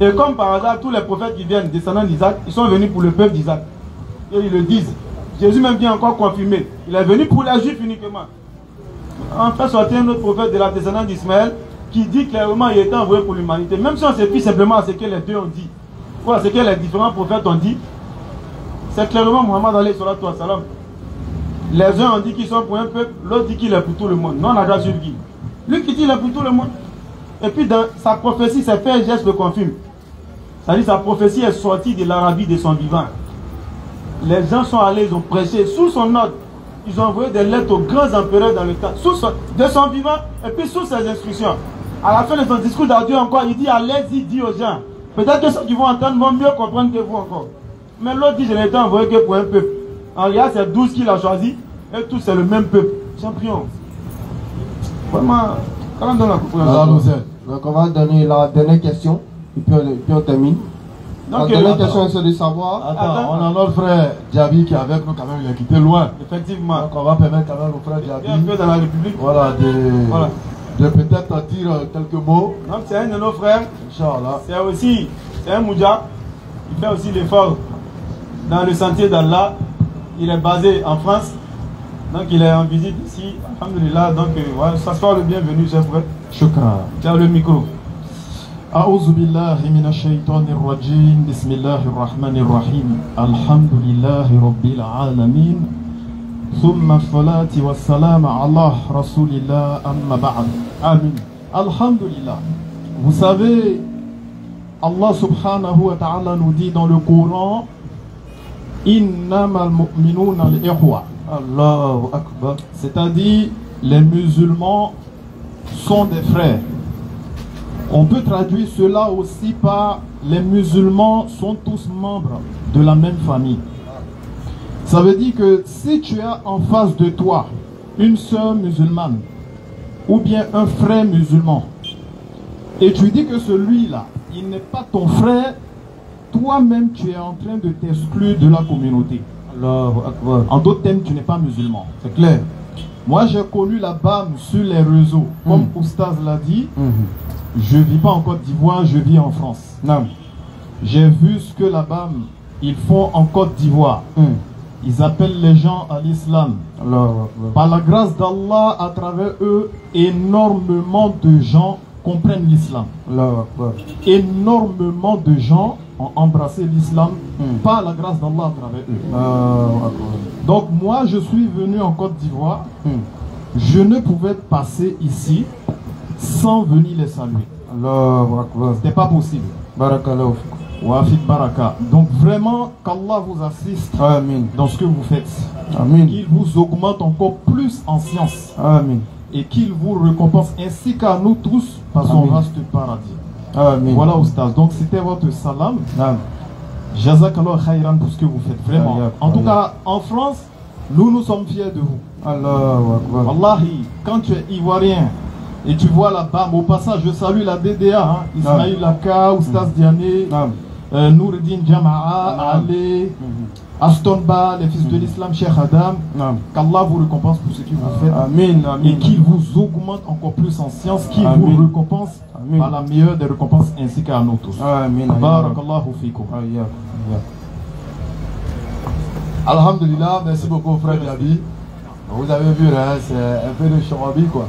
Et comme par hasard, tous les prophètes qui viennent descendants d'Isaac, ils sont venus pour le peuple d'Isaac. Et ils le disent. Jésus même vient encore confirmer. Il est venu pour les Juifs uniquement. On fait sortir un autre prophète de la descendance d'Ismaël qui dit clairement qu'il était envoyé pour l'humanité. Même si on se fie simplement à ce que les deux ont dit, ou à ce que les différents prophètes ont dit, c'est clairement Mohammed alayhi salatu wa salam. Les uns ont dit qu'ils sont pour un peuple, l'autre dit qu'il est pour tout le monde. Non, on a déjà suivi qui. Lui qui dit qu'il est pour tout le monde. Et puis dans sa prophétie, ses faits et gestes le confirment. C'est-à-dire sa prophétie est sortie de l'Arabie de son vivant. Les gens sont allés, ils ont prêché sous son ordre. Ils ont envoyé des lettres aux grands empereurs dans le temps, de son vivant, et puis sous ses instructions. À la fin de son discours d'adieu encore, il dit allez-y, dit aux gens. Peut-être que ceux qui vont entendre vont mieux comprendre que vous encore. Mais l'autre dit je n'ai été envoyé que pour un peuple. En réalité, c'est 12 qu'il a choisi, et tous c'est le même peuple. Champion. Vraiment, quand on donne la compréhension. Donc on va donner la dernière question, et puis on termine. Donc, la dernière question c'est de savoir. Attends, on a notre frère Djabi qui est avec nous quand même, il a quitté loin. Effectivement. Donc on va permettre quand même au frère Djabi. Un peu dans la République. Voilà, de peut-être dire quelques mots. Donc c'est un de nos frères. Inch'Allah. C'est un Moudja. Il fait aussi l'effort dans le sentier d'Allah. Il est basé en France. Donc il est en visite ici. Alhamdulillah. Donc voilà, ça soit le bienvenu, cher frère. Shukran. Tu as le micro. أعوذ بالله من الشيطان الرجيم بسم الله الرحمن الرحيم الحمد لله رب العالمين ثم الصلاة والسلام على رسول الله أما بعد آمين الحمد لله. Vous savez, Allah subhanahu wa ta'ala nous dit dans le Coran إنما المؤمنون الإخوة. Allahu Akbar. C'est-à-dire les musulmans sont des frères. On peut traduire cela aussi par les musulmans sont tous membres de la même famille. Ça veut dire que si tu as en face de toi une sœur musulmane ou bien un frère musulman, et tu dis que celui-là, il n'est pas ton frère, toi-même tu es en train de t'exclure de la communauté. En d'autres termes, tu n'es pas musulman. C'est clair. Moi, j'ai connu la BAM sur les réseaux. Comme Oustaz l'a dit, je ne vis pas en Côte d'Ivoire, je vis en France. J'ai vu ce que la BAM, ils font en Côte d'Ivoire. Ils appellent les gens à l'islam. Par la grâce d'Allah, à travers eux, énormément de gens comprennent l'islam. Énormément de gens ont embrassé l'islam par la grâce d'Allah à travers eux. Donc moi, je suis venu en Côte d'Ivoire. Je ne pouvais passer ici sans venir les saluer. C'était pas possible. Wafid Baraka. Donc vraiment, qu'Allah vous assiste dans ce que vous faites. Qu'il vous augmente encore plus en science. Et qu'il vous récompense ainsi qu'à nous tous par son vaste paradis. Voilà, Oustaz. Donc c'était votre salam. Jazakallah khayran pour ce que vous faites. Vraiment. En tout cas, en France, nous sommes fiers de vous. Wallahi, quand tu es ivoirien et tu vois la BAM, au passage, je salue la DDA, Ismaïl Laka, Oustaz Diané, Noureddin Jama'a, Ale, Astonba, les fils de l'islam, Cheikh Adam. Qu'Allah vous récompense pour ce que vous faites. Et qu'il vous augmente encore plus en science, qu'il vous récompense par la meilleure des récompenses ainsi qu'à nous tous. Barakallahu fikum. Alhamdulillah, merci beaucoup frère Diaby. Vous avez vu, hein, c'est un peu de Charabi quoi.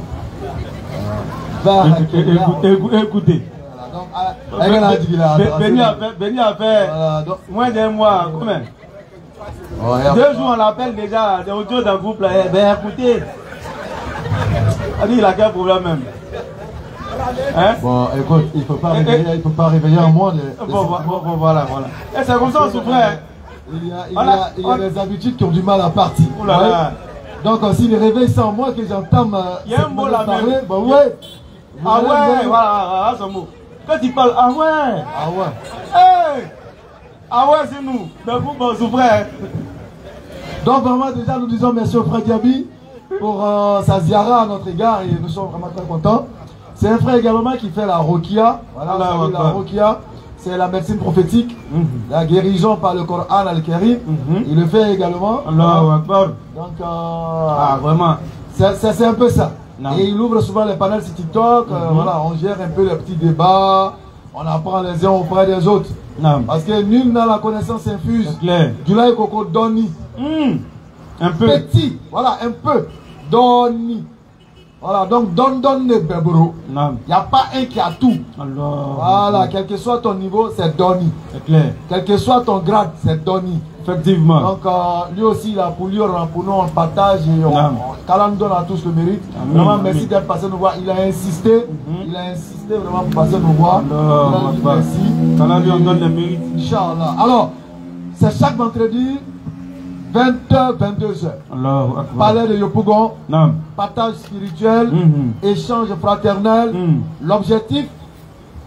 Écoutez. Béni a fait moins d'un mois, combien? 2 jours on l'appelle déjà, des audios d'un groupe là. Ben écoutez, il a quel problème même? Hein? Bon écoute, il ne peut pas réveiller en moi. Voilà. Et c'est comme ça on souffrait. Il y a des habitudes qui ont du mal à partir. Donc s'il réveille sans moi que j'entame il y a un mot là parler, même. bah ouais. Ah ouais, voilà, ce mot. Quand il parle, ah ouais. Hey! Ah ouais, c'est nous. Donc vous, on souffrait. Donc vraiment déjà nous disons merci au frère Diaby pour sa ziara à notre égard et nous sommes vraiment très contents. C'est un frère également qui fait la Rokia. Voilà, la Rokia. C'est la médecine prophétique, la guérison par le Coran al-Karim. Il le fait également. Donc, vraiment, c'est un peu ça. Et il ouvre souvent les panels sur TikTok. Voilà, on gère un peu les petits débats. On apprend les uns auprès des autres. Parce que nul n'a la connaissance infuse. Du laïc Koko Doni. Un peu. Petit, voilà, un peu. Doni. Voilà, donc donne les bébros. Il n'y a pas un qui a tout. Voilà, quel que soit ton niveau, c'est Doni. C'est clair. Quel que soit ton grade, c'est Doni. Effectivement. Donc lui aussi, il a pour lui, pour nous, on partage et on donne à tous le mérite. Vraiment, merci d'être passé nous voir. Il a insisté. Il a insisté vraiment pour passer nous voir. Merci. Qu'Allah lui en donne le mérite. Inch'Allah. Alors, c'est chaque vendredi. 20h, 22h. Palais de Yopougon, partage spirituel, échange fraternel. L'objectif,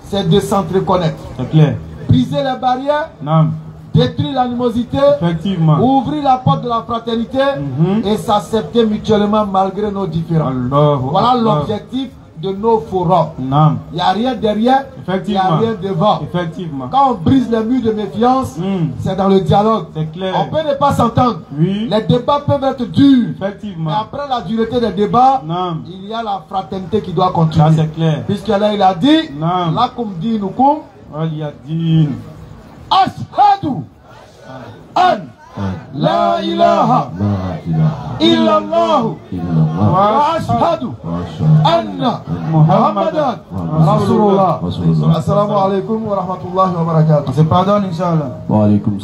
c'est de s'entreconnaître. C'est clair. Briser les barrières, détruire l'animosité, ouvrir la porte de la fraternité et s'accepter mutuellement malgré nos différends. Voilà l'objectif de nos forums. Il n'y a rien derrière, il n'y a rien devant. Quand on brise les murs de méfiance, c'est dans le dialogue. On peut ne pas s'entendre. Les débats peuvent être durs. Mais après la dureté des débats, il y a la fraternité qui doit continuer. Puisque là, il a dit, lakum dinukum waliyadin. Ashhadu an la ilaha illallah wa ashhadu anna Muhammadan Rasulullah. Assalamu alaikum wa rahmatullahi wa barakatuh. On se pardonne, Inch'Allah. Wa alaikum.